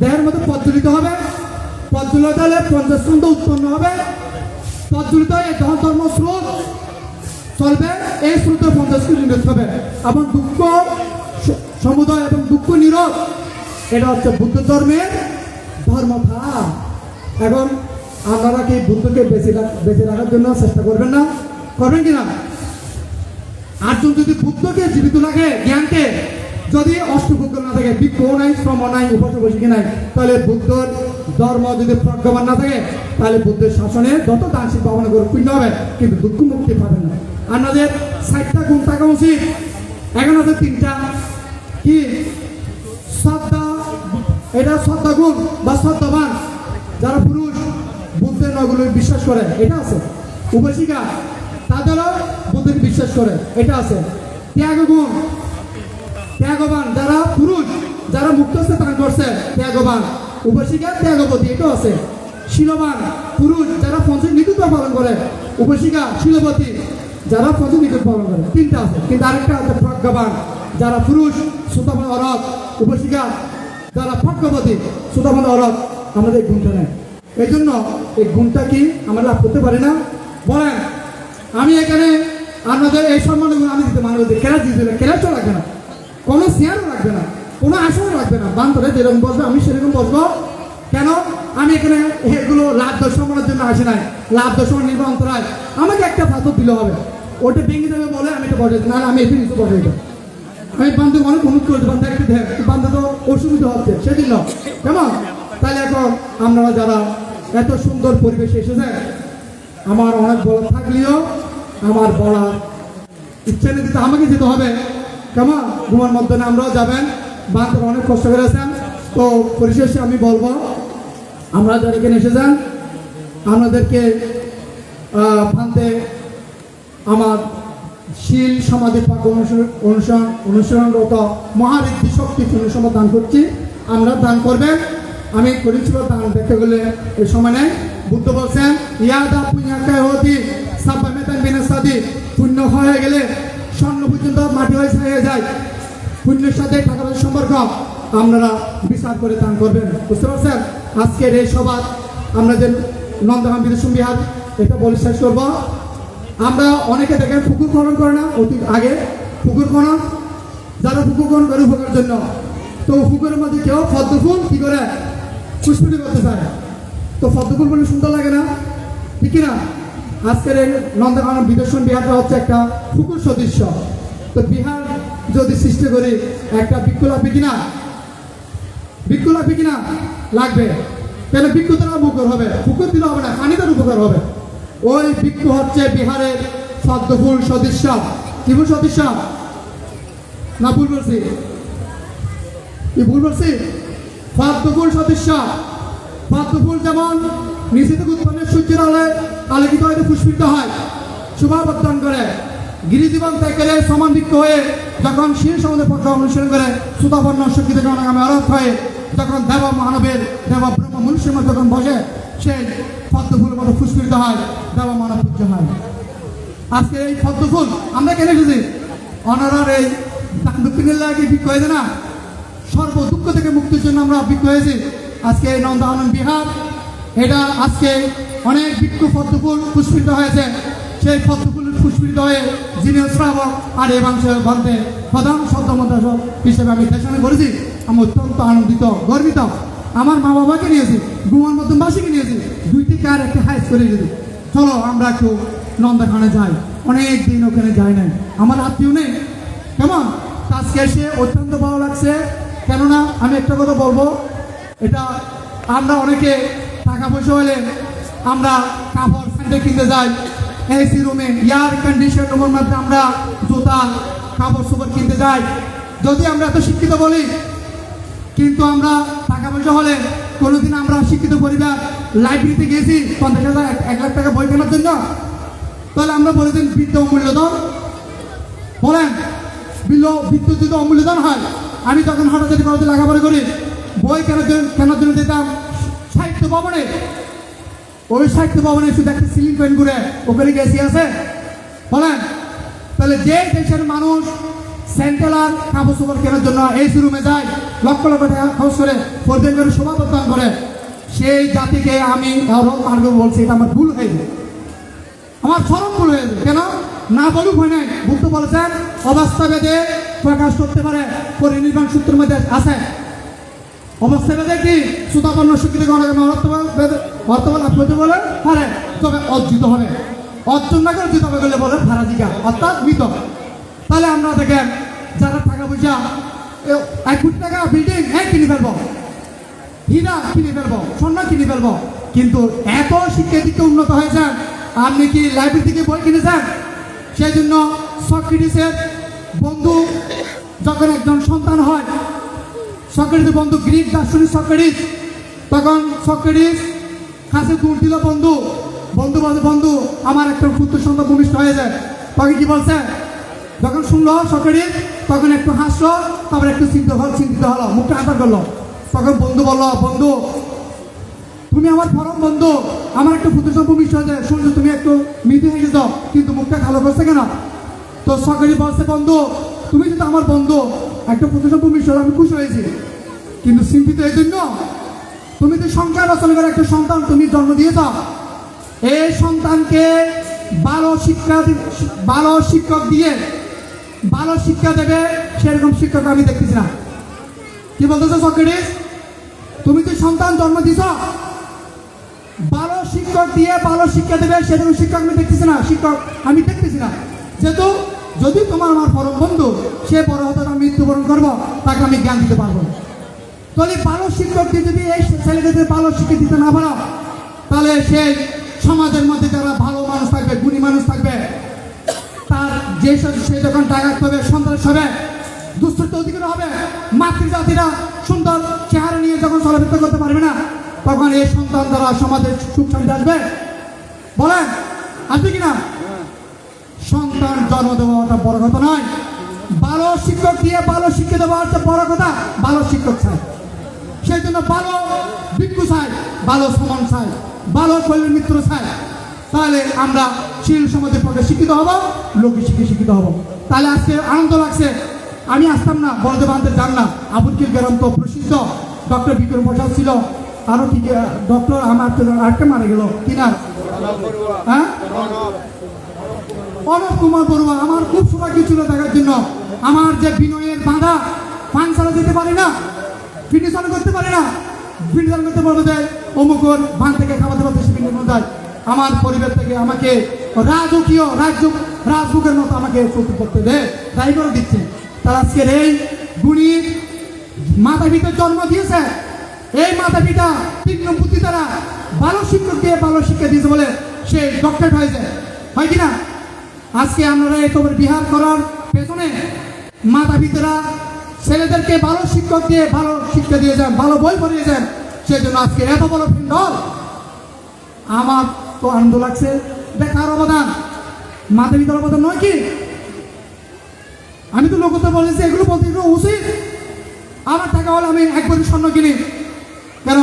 দেহের মধ্যে প্রজ্বলিত হবে, প্রজ্বলিত হলে পঞ্চস্কন্ধ উৎপন্ন হবে, প্রজ্বলিত হয়ে যখন ধর্ম স্রোত চলবে, এই স্রোতে পঞ্চস্কন্ধ নিরোধ হবে, এবং দুঃখ সমুদয় এবং দুঃখ নিরোধ, এটা হচ্ছে বুদ্ধ ধর্মের ধর্মটা। এখন আপনারা কি বুদ্ধকে বেঁচে রাখার জন্য চেষ্টা করবেন না? করবেন কিনা? আর যদি বুদ্ধকে জীবিত লাগে, জ্ঞানকে যদি অষ্টভুগ্য না থাকে, বিক্ষ নাই, শ্রম নাই, উপাসী নাই, তাহলে বুদ্ধর ধর্ম যদি প্রজ্ঞাবান না থাকে, তাহলে বুদ্ধের শাসনে যত দানশীল পাবনা করে পুণ্য হবে, কিন্তু দুঃখ মুক্তি পাবেন না। আপনাদের 60টা গুণ থাকা উচিত। এখন আছে 3টা কি? শ্রদ্ধা, এটা শ্রদ্ধা গুণ বা শ্রদ্ধাবান যারা পুরুষ বুদ্ধের নগুলো বিশ্বাস করে, এটা আছে। উপাসিকা তাদেরও বুদ্ধকে বিশ্বাস করে, এটা আছে। ত্যাগ গুণ, ত্যাগবান যারা পুরুষ, যারা মুক্ত হচ্ছে দান করছে, ত্যাগবান। উপাসিকা ত্যাগবতী, এটাও আছে। শীলবান পুরুষ যারা পঞ্চ নিকুট পালন করে, উপাসিকা শীলবতী যারা পঞ্চ নিকুট পালন করে। 3টা আছে, কিন্তু আরেকটা আছে প্রজ্ঞাবান যারা পুরুষ, শ্রোতাবান অরত, উপাসিকা যারা প্রজ্ঞাবতী, শ্রোতাবান অরত। আমাদের এই গুণটা নেই, এই জন্য এই গুণটা কি আমরা লাভ করতে পারি না? বলেন, আমি এখানে আপনাদের এই সম্মানগুলো আমি দিতে মানব, কেনা দিতে কেনা তো লাগবে না, কোনো শেয়ারও লাগবে না, কোনো আসনও লাগবে না। বান্ধবে যেরকম বসবে আমি সেরকম বসবো। কেন? আমি এখানে এগুলো লাভ দর্শনের জন্য আসি নাই। লাভ দর্শন নির্ভর অন্তরায় আমাকে একটা পাথর দিলে হবে, ওটা ভেঙে দেবে বলে আমি এটা বসে, নাহলে আমি এখানে নিচে বসে। আমি বান্ধব অনেক অনুরোধ করছি, বান্ধব একটু দেখ, বান্ধব তো অসুবিধা হচ্ছে সেদিন না, কেমন? তাহলে এখন আপনারা যারা এত সুন্দর পরিবেশে এসেছে, আমার অনেক বলা থাকলেও আমার বলার ইচ্ছে নেই, দিতে আমাকে যেতে হবে, কেমন? ঘুমার মধ্যে আমরাও যাবেন, বান্ধব অনেক কষ্ট করেছেন। তো পরিশেষে আমি বলবো, আমরা যারা এখানে এসেছেন আপনাদেরকে ফান্তে আমার শীল সমাধি পাক অনুসরণরত মহারিদ্ধি শক্তি পুণ্য দান করছি, আমরা দান করবেন। আমি করেছিল দান দেখতে গেলে এই সময় নেই। বুদ্ধ বলছেন, ইয়াদা পুণ্যাকায় হতি সাব্বা মেতান বিনাশাদি, পুণ্য হয়ে গেলে স্বর্ণ পর্যন্ত মাটি হয়ে ছাড়িয়ে যায়। পুণ্যের সাথে টাকা পয়সার সম্পর্ক আপনারা বিচার করে দান করবেন। বুঝতে পারছেন? আজকের এই সভা আমরা যে নন্দগাম বিদর্শন বিহার, এটা বলে শেষ করব। আমরা অনেকে দেখেন পুকুর খনন করে না, অতি আগে পুকুর খনন, যারা পুকুর খনন করে উপকার জন্য, তো পুকুরের মধ্যে কেউ পদ্ম ফুল কি করে পুষ্পিত করতে চায়, তো পদ্ম ফুল বলে সুন্দর লাগে না, ঠিক না? আজকের এই নন্দগাম বিদর্শন বিহারটা হচ্ছে একটা পুকুর সদৃশ্য। তো বিহার যদি সৃষ্টি করি একটা বৃক্ষ লাগবে কিনা, বৃক্ষ লাগবে কিনা, লাগবে। কেন বৃক্ষ দ্বারা উপকার হবে, পুকুর দিলে হবে না, পানিতে উপকার হবে। ওই বৃক্ষ হচ্ছে বিহারের পদ্মফুল সদৃশ্য। কি ফুল সদৃশ্য? না ভুল বলছি? কি ভুল বলছি? পদ্মফুল সদৃশ্য। পদ্মফুল যেমন নিচে থেকে উৎপন্নের সূর্যের আলোয় আলোকিত হয়ে পুষ্পিত হয়, শোভা বর্ধন করে, গিরিজীবন ত্যাগ করে সমান বৃক্ষ হয়ে যখন শীর্ষ সমুদ্রের পক্ষে অনুসরণ করে সুতাবর্ণ শক্তিতে জনগামে অরথ হয়ে যখন দেব মানবের দেব ব্রহ্ম মনুষ্যের মধ্যে যখন বসে, সেই পদ্মফুলের মতো পুষ্পিত হয়, দেব মানব পূজ্য হয়। আজকে এই পদ্মফুল আমরা কেন এসেছি? অনারার এই দক্ষিণের লাগে বৃক্ষ হয়েছে না, সর্ব দুঃখ থেকে মুক্তির জন্য আমরা বৃক্ষ হয়েছি। আজকে এই নন্দনকানন বিহার, এটা আজকে অনেক বৃক্ষ পদ্মফুল পুষ্পিত হয়েছে। সেই পদ্মফুল পুষ্পিত হয়ে যিনি শ্রাবক আর এই মানুষের গন্থে প্রধান শব্দমন্ত্র হিসেবে আমি দেশনে করেছি। আমি অত্যন্ত আনন্দিত, গর্বিত। আমার মা বাবাকে নিয়েছি, গুমার মতন বাসীকে নিয়েছি, দুইটি কার একটা হাইস করে দিয়েছি। চলো আমরা একটু নন্দনকাননে যাই। অনেক দিন ওখানে যাই নাই, আমার আত্মীয় নেই। কেমন আজকে এসে অত্যন্ত ভালো লাগছে। কেননা আমি একটা কথা বলবো, এটা আমরা অনেকে টাকা পয়সা হলে আমরা কাপড় স্যান্ডেল কিনতে যাই, এসি রুমে এয়ার কন্ডিশন রুমের মধ্যে আমরা জুতা কাপড় চোপড় কিনতে যাই। যদি আমরা এত শিক্ষিত বলি, কিন্তু আমরা টাকা পয়সা হলে কোনোদিন আমরা শিক্ষিত পরিবার লাইব্রেরিতে গেছি 50,000 1 লাখ টাকা বই কেনার জন্য, তাহলে আমরা বলে দিন বৃত্ত অমূল্যধন। বলেন বিদ্যুৎ যদি অমূল্যধন হয়, আমি তখন হাঁটাচাটি করাতে লেখাপড়া করি, বই কেনার জন্য যেতাম সাহিত্য ভবনে। ওই সাহিত্য ভবনে শুধু একটা সিলিং ফ্যান ঘুরে, ওখানে গেছি আছে। বলেন তাহলে যে দেশের মানুষ সেন্ট্রাল কাপড় চোপড় কেনার জন্য এসি রুমে যায়, লক্ষ লক্ষ টাকা খরচ করে প্রতিদিন করে শোভা বর্ধন করে, সেই জাতিকে আমি মার্গ বলছি, এটা আমার ভুল হয়েছে, আমার চরম ভুল হয়েছে। কেন না বলুক হয় নাই। বুদ্ধ বলেছেন অবস্থা ভেদে প্রকাশ করতে পারে, পরিনির্বাণ সূত্রের মধ্যে আছে। অবস্থা ভেদে কি সুতাপন্ন স্বীকৃতি বর্তমান আপনি বলে পারে, তবে অর্জিত হবে, অর্জন না করে অর্জিত হবে বলে বলে ভারাজিকা, অর্থাৎ মৃত। তাহলে আমরা দেখেন যারা টাকা পয়সা 1 কোটি টাকা বিল্ডিং কিনে ফেলবো, হীরা কিনে ফেলবো, স্বর্ণ কিনে ফেলবো, কিন্তু এত শিক্ষার দিকে উন্নত হয়েছেন, আপনি কি লাইব্রেরি থেকে বই কিনেছেন? সেই জন্য সক্রেটিসের বন্ধু যখন একজন সন্তান হয়, সক্রেটিসের বন্ধু গ্রিক দার্শনিক সক্রেটিস, তখন সক্রেটিস কাছে দূর দিল বন্ধু বলছে বন্ধু আমার একটা পুত্র সন্তান ভূমিষ্ঠ হয়ে যায়। তখন কি বলছে? যখন শুনলো সক্রেটিস তখন একটু হাসলো, তারপর একটু চিন্তিত হলো, মুখটা আঁতার করলো। তখন বন্ধু বললো, বন্ধু তুমি আমার পরম বন্ধু, আমার একটা পুত্র সন্তান ভূমিষ্ঠ হয়ে যায়, শুনছো তুমি একটু মৃত্যু হয়ে গেছো, কিন্তু মুখটা ভালো করছে কেন? তো সক্রেটিস বলছে, বন্ধু তুমি যদি আমার বন্ধু, একটা পুত্র সন্তান ভূমিষ্ঠ হয়ে আমি খুশি হয়েছি, কিন্তু চিন্তিত এই জন্য তুমি তো সংখ্যা রচনা করে একটা সন্তান তুমি জন্ম দিয়েছ, এই সন্তানকে ভালো শিক্ষক দিয়ে ভালো শিক্ষা দেবে, সেরকম শিক্ষক আমি দেখতেছি না। কি বলতেছো সক্রেটিস? তুমি তো সন্তান জন্ম দিছ, ভালো শিক্ষক দিয়ে ভালো শিক্ষা দেবে সেরকম শিক্ষক আমি দেখতেছি না। যেহেতু যদি তোমার আমার পরম বন্ধু, সে বড় হতে আমি মৃত্যুবরণ করবো, তাকে আমি জ্ঞান দিতে পারবো। তাহলে ভালো শিক্ষক দিয়ে যদি এই ছেলেকে ভালো শিক্ষা দিতে না পারো, তাহলে সেই সমাজের মধ্যে যারা ভালো মানুষ থাকবে, গুণী মানুষ থাকবে, তার সে যখন ডাকাত হবে, সন্ত্রাস হবে, দুশ্চরিত্র অধিকার হবে, মাতৃজাতিরা সুন্দর চেহারা নিয়ে যখন চলাফেরা করতে পারবে না, তখন এই সন্তান দ্বারা সমাজের সুখ শান্তি আসবে। বলেন আসবে কিনা? সন্তান জন্ম দেওয়াটা বড় কথা নয়, ভালো শিক্ষক দিয়ে ভালো শিক্ষা দেওয়া হচ্ছে বড় কথা। ভালো শিক্ষক চাই, সেই জন্য ভালো ভিক্ষু চাই, ভালো সমান চাই, ভালো শৈলীর মিত্র চাই। তাহলে আমরা শিল সমাজের পক্ষে শিক্ষিত হব, লোক শিক্ষিত হব। তাহলে আজকে আনন্দ লাগছে। আমি আসতাম না, বলতে বানতে যান না। আবুলকিল গ্রাম তো প্রসিদ্ধ, ডক্টর বিক্রম প্রসাদ ছিল, আরো কি ডক্টর আমার আরেকটা মারা গেল কিনা, হ্যাঁ অনুপ কুমার বড়ুয়া। আমার খুব সৌভাগ্য ছিল দেখার জন্য। আমার যে বিনয়ের বাঁধা, পান ছাড়া যেতে পারি না, ফিনিশন করতে পারি না, ফিনিশন করতে পারবো যে অমুকর বান থেকে খাওয়াতে পারতে যায়। আমার পরিবার থেকে আমাকে রাজকীয় রাজভোগের মতো আমাকে চলতে করতে দেয়, তাই করে দিচ্ছে। তার আজকের এই গুণী মাতা পিতা জন্ম দিয়েছে, এই মাতা পিতা তীক্ষ্ণ বুদ্ধি দ্বারা ভালো শিক্ষক দিয়ে ভালো শিক্ষা দিয়েছে বলে সে ডক্টরেট হয়েছে, হয় কিনা? আজকে আপনারা এই খবর বিহার করার পেছনে মাতা পিতারা ছেলেদেরকে ভালো শিক্ষক দিয়ে ভালো শিক্ষা দিয়েছেন, ভালো বই পড়িয়েছেন, সেই জন্য আজকে এত বড় দল। আমার তো আনন্দ লাগছে। দেখার অবদান মাতা পিতার অবদান নয় কি? আমি তো লোকতা বলেছি, এগুলো বলতে এগুলো উচিত। আমার টাকা হলে আমি একবার স্বর্ণ কিনি কেন?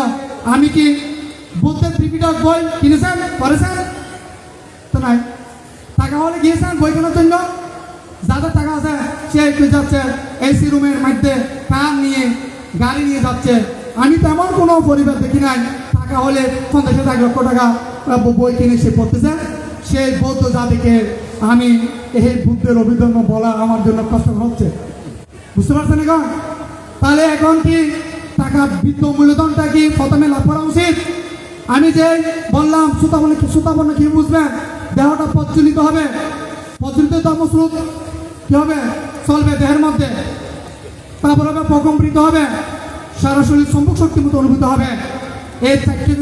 আমি কি বুদ্ধের ত্রিপিটক বই কিনেছেন করেছেন তো নাই? টাকা হলে গিয়েছেন বই কেনার জন্য? যাদের টাকা আছে সে একটু যাচ্ছে এসি রুমের মধ্যে কার নিয়ে গাড়ি নিয়ে যাচ্ছে। আমি তেমন কোনো পরিবার দেখি নাই টাকা হলে 50,000 লক্ষ টাকা বই কিনে সে পড়তেছে। সেই বৌদ্ধ জাতিকে আমি এই বুদ্ধের অভিধর্ম বলা আমার জন্য কষ্ট হচ্ছে, বুঝতে পারছেন? এখন তাহলে এখন কি টাকা বৃদ্ধ মূলধনটা কি প্রথমে লাভ করা উচিত? আমি যে বললাম সুতাবন্ন কি বুঝবেন? দেহটা প্রজ্বলিত হবে, প্রজ্বলিত ধর্মস্রোত কি হবে? চলবে দেহের মধ্যে, তারপর হবে প্রকম্পিত হবে, সারা শরীর সম্মুখ শক্তির মতো অনুভূত হবে। এই চারটি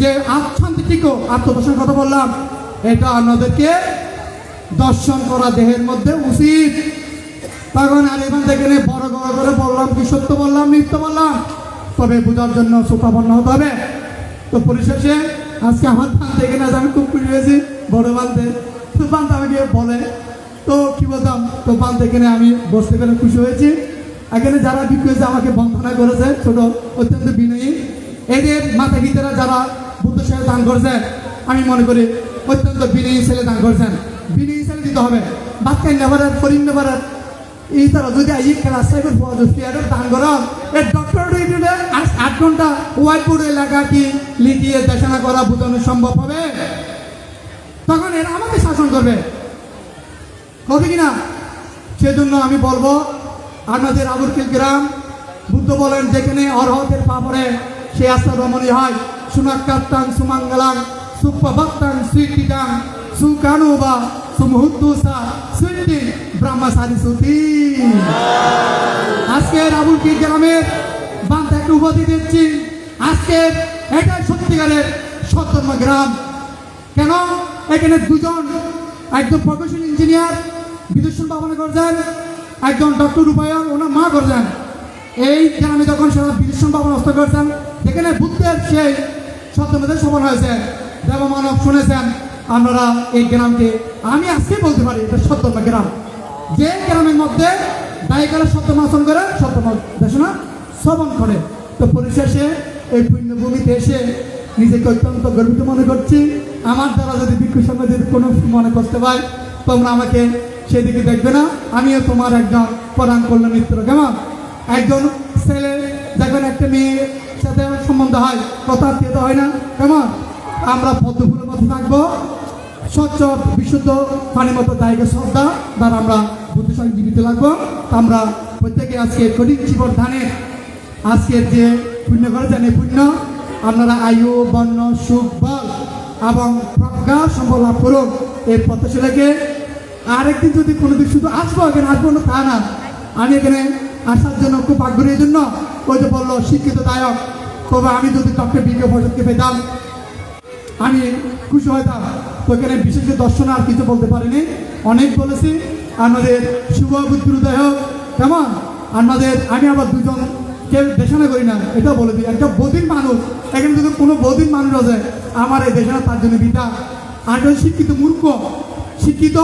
যে আত্মান্তিক আত্মদর্শনের কথা বললাম, এটা আপনাদেরকে দর্শন করা দেহের মধ্যে উচিত। তখন আর এখান থেকে বড় করে বললাম কি সত্য বললাম মিথ্য বললাম, তবে বোঝার জন্য শ্রোতাপন্ন হতে হবে। তো পরিশেষে আজকে আমার বান্ধে এখানে আমি খুব খুশি হয়েছি, বড় বান্ধে। তো বান্ধে আমাকে বলে তো কি বলতাম, তো বান্ধে এখানে আমি বসতে পেরে খুশি হয়েছি। এখানে যারা বিক্রি হয়েছে আমাকে বন্ধনা করেছে, ছোট অত্যন্ত বিনয়ী। এদের মাতা পিতারা যারা বুদ্ধ সাহেব দান করেছে, আমি মনে করি অত্যন্ত বিনয়ী ছেলে দান করেছেন। বিনয়ী ছেলে দিতে হবে, বাচ্চা নেবারের ফরিন নেবারের এই তারা যদি এই ক্লাস সাইকেল দান করা এর ডক্টর 8 ঘন্টা হোয়াইট বোর্ডে লেখা কি লিখিয়ে দেখানা করা বোঝানো সম্ভব হবে? তখন এরা আমাকে শাসন করবে, হবে কিনা? সেজন্য আমি বলবো আপনাদের আবুরকিল গ্রাম বুদ্ধ বলেন যেখানে অরহতের পা পড়ে সে আস্থা রমণী হয়। সুনাক্কাত্তাং সুমাঙ্গলাং সুপ্পভক্তাং সুইটিটাং সুকানুবা সুমুহুদ্দুসা সুইটি ব্রহ্মচারী সুতি। আজকে আবুরকিল গ্রামের বান্ধে একটা উপাধি দিচ্ছি, আজকে এটাই সত্যিকারের সৎধর্ম গ্রাম। কেন? এখানে দুজন, একজন প্রকৌশল ইঞ্জিনিয়ার বিদুষণ ভবনে করছেন, একজন ডক্টর রূপায়ণ ওনার মা করছেন। এই গ্রামে যখন সারা বিদুষণ ভবন হস্ত করছেন, যেখানে বুদ্ধের সেই সত্যমেদের সফল হয়েছে, দেবমানব শুনেছেন। আপনারা এই গ্রামকে আমি আজকে বলতে পারি এটা সত্যম গ্রাম, যে গ্রামের মধ্যে দায়িকারা সত্যম আচরণ করে, সত্যম দেশনা শ্রবণ করে। তো পরিশেষে এই পুণ্যভূমিতে এসে নিজেকে অত্যন্ত গর্বিত মনে করছি। আমার দ্বারা যদি ভিক্ষু সঙ্গে যদি কোনো মনে করতে পাই, তোমরা আমাকে সেদিকে দেখবে না। আমিও তোমার একজন প্রধান করল মিত্র। কেমন? একজন ছেলে দেখবেন একটা মেয়ের সাথে সম্বন্ধ হয়, কথা আত্মীয়তা হয় না, কেমন? আমরা পদ্মফুলের মতো থাকবো, স্বচ্ছ বিশুদ্ধ পানির মতো দায়িকা শ্রদ্ধা দ্বারা আমরা বুদ্ধের সঙ্গে জীবিত লাগবো। আমরা প্রত্যেকে আজকে কঠিন জীবন ধানে আজকের যে পুণ্য করেছেন, এই পুণ্য আপনারা আয়ু বর্ণ সুখ বল এবং প্রজ্ঞা সম্বল লাভ করুন। এই প্রত্যাশাকে আরেকদিন যদি কোনোদিন শুধু আসবো, এখানে আসবো না তা না, আমি এখানে আসার জন্য খুব আগ্রহের জন্য ওই যে বললো শিক্ষিত দায়ক, তবে আমি যদি ডক্টর বিজ্ঞ পরিষদকে পেতাম আমি খুশি হইতাম। তো এখানে বিশেষ দর্শন আর কিছু বলতে পারিনি, অনেক বলেছি। আমাদের শুভ বুদ্ধির উদয় হোক। কেমন? আমাদের আমি আবার দুজন কেউ দেশানা করি না, এটাও বলে দিই। একটা বধির মানুষ, এখানে যদি কোনো বধির মানুষ আছে আমার এই দেশানা তার জন্য বিটা। আর একজন শিক্ষিত মূর্খ, শিক্ষিত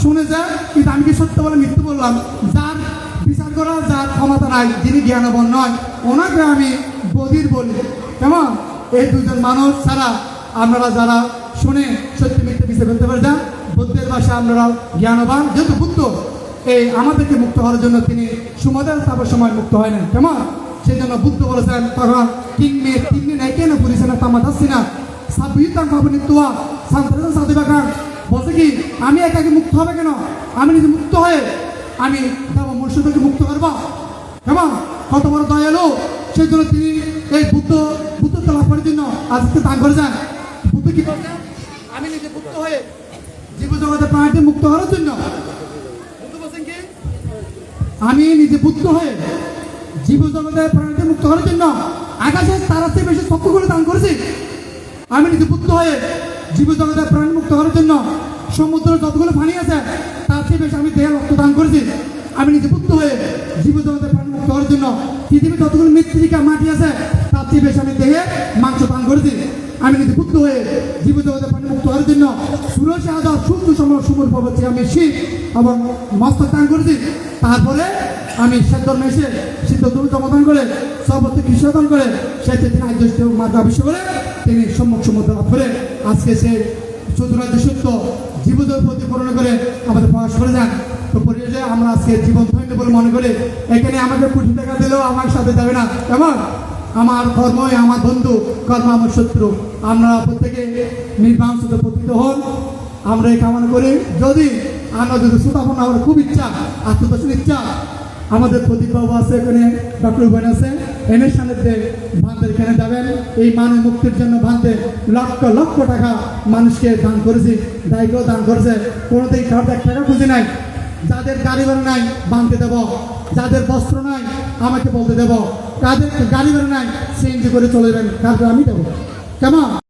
শুনেছে কিন্তু আমি কি সত্য বলে মিথ্যে বললাম, যার বিচার করা যার ক্ষমতা নাই, যিনি জ্ঞানবান নয়, ওনাকে আমি বধির বলি। কেমন? এই দুজন মানুষ ছাড়া আপনারা যারা শুনে সত্যি মিথ্যে বিচার করতে পারে যান, বুদ্ধের ভাষা আপনারা জ্ঞানবান। যেহেতু বুদ্ধ এই আমাদেরকে মুক্ত হওয়ার জন্য তিনি সুমদের তারপর সময় মুক্ত হয় না, কেমন? সেই জন্য বুদ্ধ বলেছেন তখন কিংমে তিনদিন একে না পুলিশে না তামা যাচ্ছি না সাবিতাং ভাবনি তোয়া সান্তান সাদিবাকাং বলছে কি আমি একাকে মুক্ত হবে কেন? আমি নিজে মুক্ত হয়ে আমি তারপর মনুষ্যদেরকে মুক্ত করবো। কেমন? কত বড় দয়ালু! সেই জন্য তিনি এই বুদ্ধত্ব লাভ করার জন্য আজকে দান করে যান। বুদ্ধ কি বলছেন? আমি নিজে মুক্ত হয়ে জীবজগতের প্রাণীতে মুক্ত হওয়ার জন্য বুদ্ধ বলছেন কি আমি নিজে বুদ্ধ হয়ে জীবজগতের প্রাণীকে মুক্ত করার জন্য আকাশের তারার চেয়ে বেশি চক্ষুগুলো দান করেছি। আমি নিজে বুদ্ধ হয়ে জীবজগতের প্রাণী মুক্ত করার জন্য সমুদ্রের যতগুলো পানি আছে তার চেয়ে বেশি আমি দেহে রক্ত দান করেছি। আমি নিজে বুদ্ধ হয়ে জীবজগতের প্রাণী মুক্ত করার জন্য পৃথিবীর যতগুলো মৃত্তিকা মাটি আছে তার চেয়ে বেশি আমি দেহে মাংস দান করেছি। আমি নিজে বুদ্ধ হয়ে জীবজগতের প্রাণী মুক্ত করার জন্য সুরসে হাজার সূর্য সমর সুমর পর্বতে আমি শীত এবং মস্তক দান করেছি। তারপরে আমি সেদ্ধর্মে এসে সিদ্ধ দুর্গ সমাধান করে সর্বত্র কৃষ্ণদান করে সে তিনি আদ্য মাত্রা আবিষ্কার করে তিনি সম্মুখ সমুদ্র লাভ করে আজকে সে চতুরাজ্য সত্য জীবদের প্রতি করুণা করে আমাদের প্রকাশ করে যান। তো পরিবেশে আমরা আজকে জীবন ধন্য বলে মনে করি এখানে আমাকে কোটি টাকা দিলেও আমার সাথে যাবে না, কেমন আমার কর্মই আমার বন্ধু, কর্ম আমার শত্রু। আমরা প্রত্যেকে নির্বাণ সাথে পতিত হন, আমরা এই কামনা করি। যদি আমরা যদি সুতাপন আমার খুব ইচ্ছা, আত্মদর্শন ইচ্ছা, আমাদের প্রদীপবাবু আছে এখানে, ডক্টর উভয় আছে, এনের সান্নিধ্যে ভান্তের এখানে যাবেন। এই মানব মুক্তির জন্য ভান্তে লক্ষ লক্ষ টাকা মানুষকে দান করেছি, দায়িত্ব দান করেছে, কোনোদিন কারোর 1 টাকা খুঁজে নাই। যাদের গাড়ি ভাড়া নাই বাঁধতে দেব, যাদের বস্ত্র নাই আমাকে বলতে দেব, যাদের গাড়ি ভাড়া নাই সিএনজি করে চলে যাবেন, তারপরে আমি দেবো, কেমন?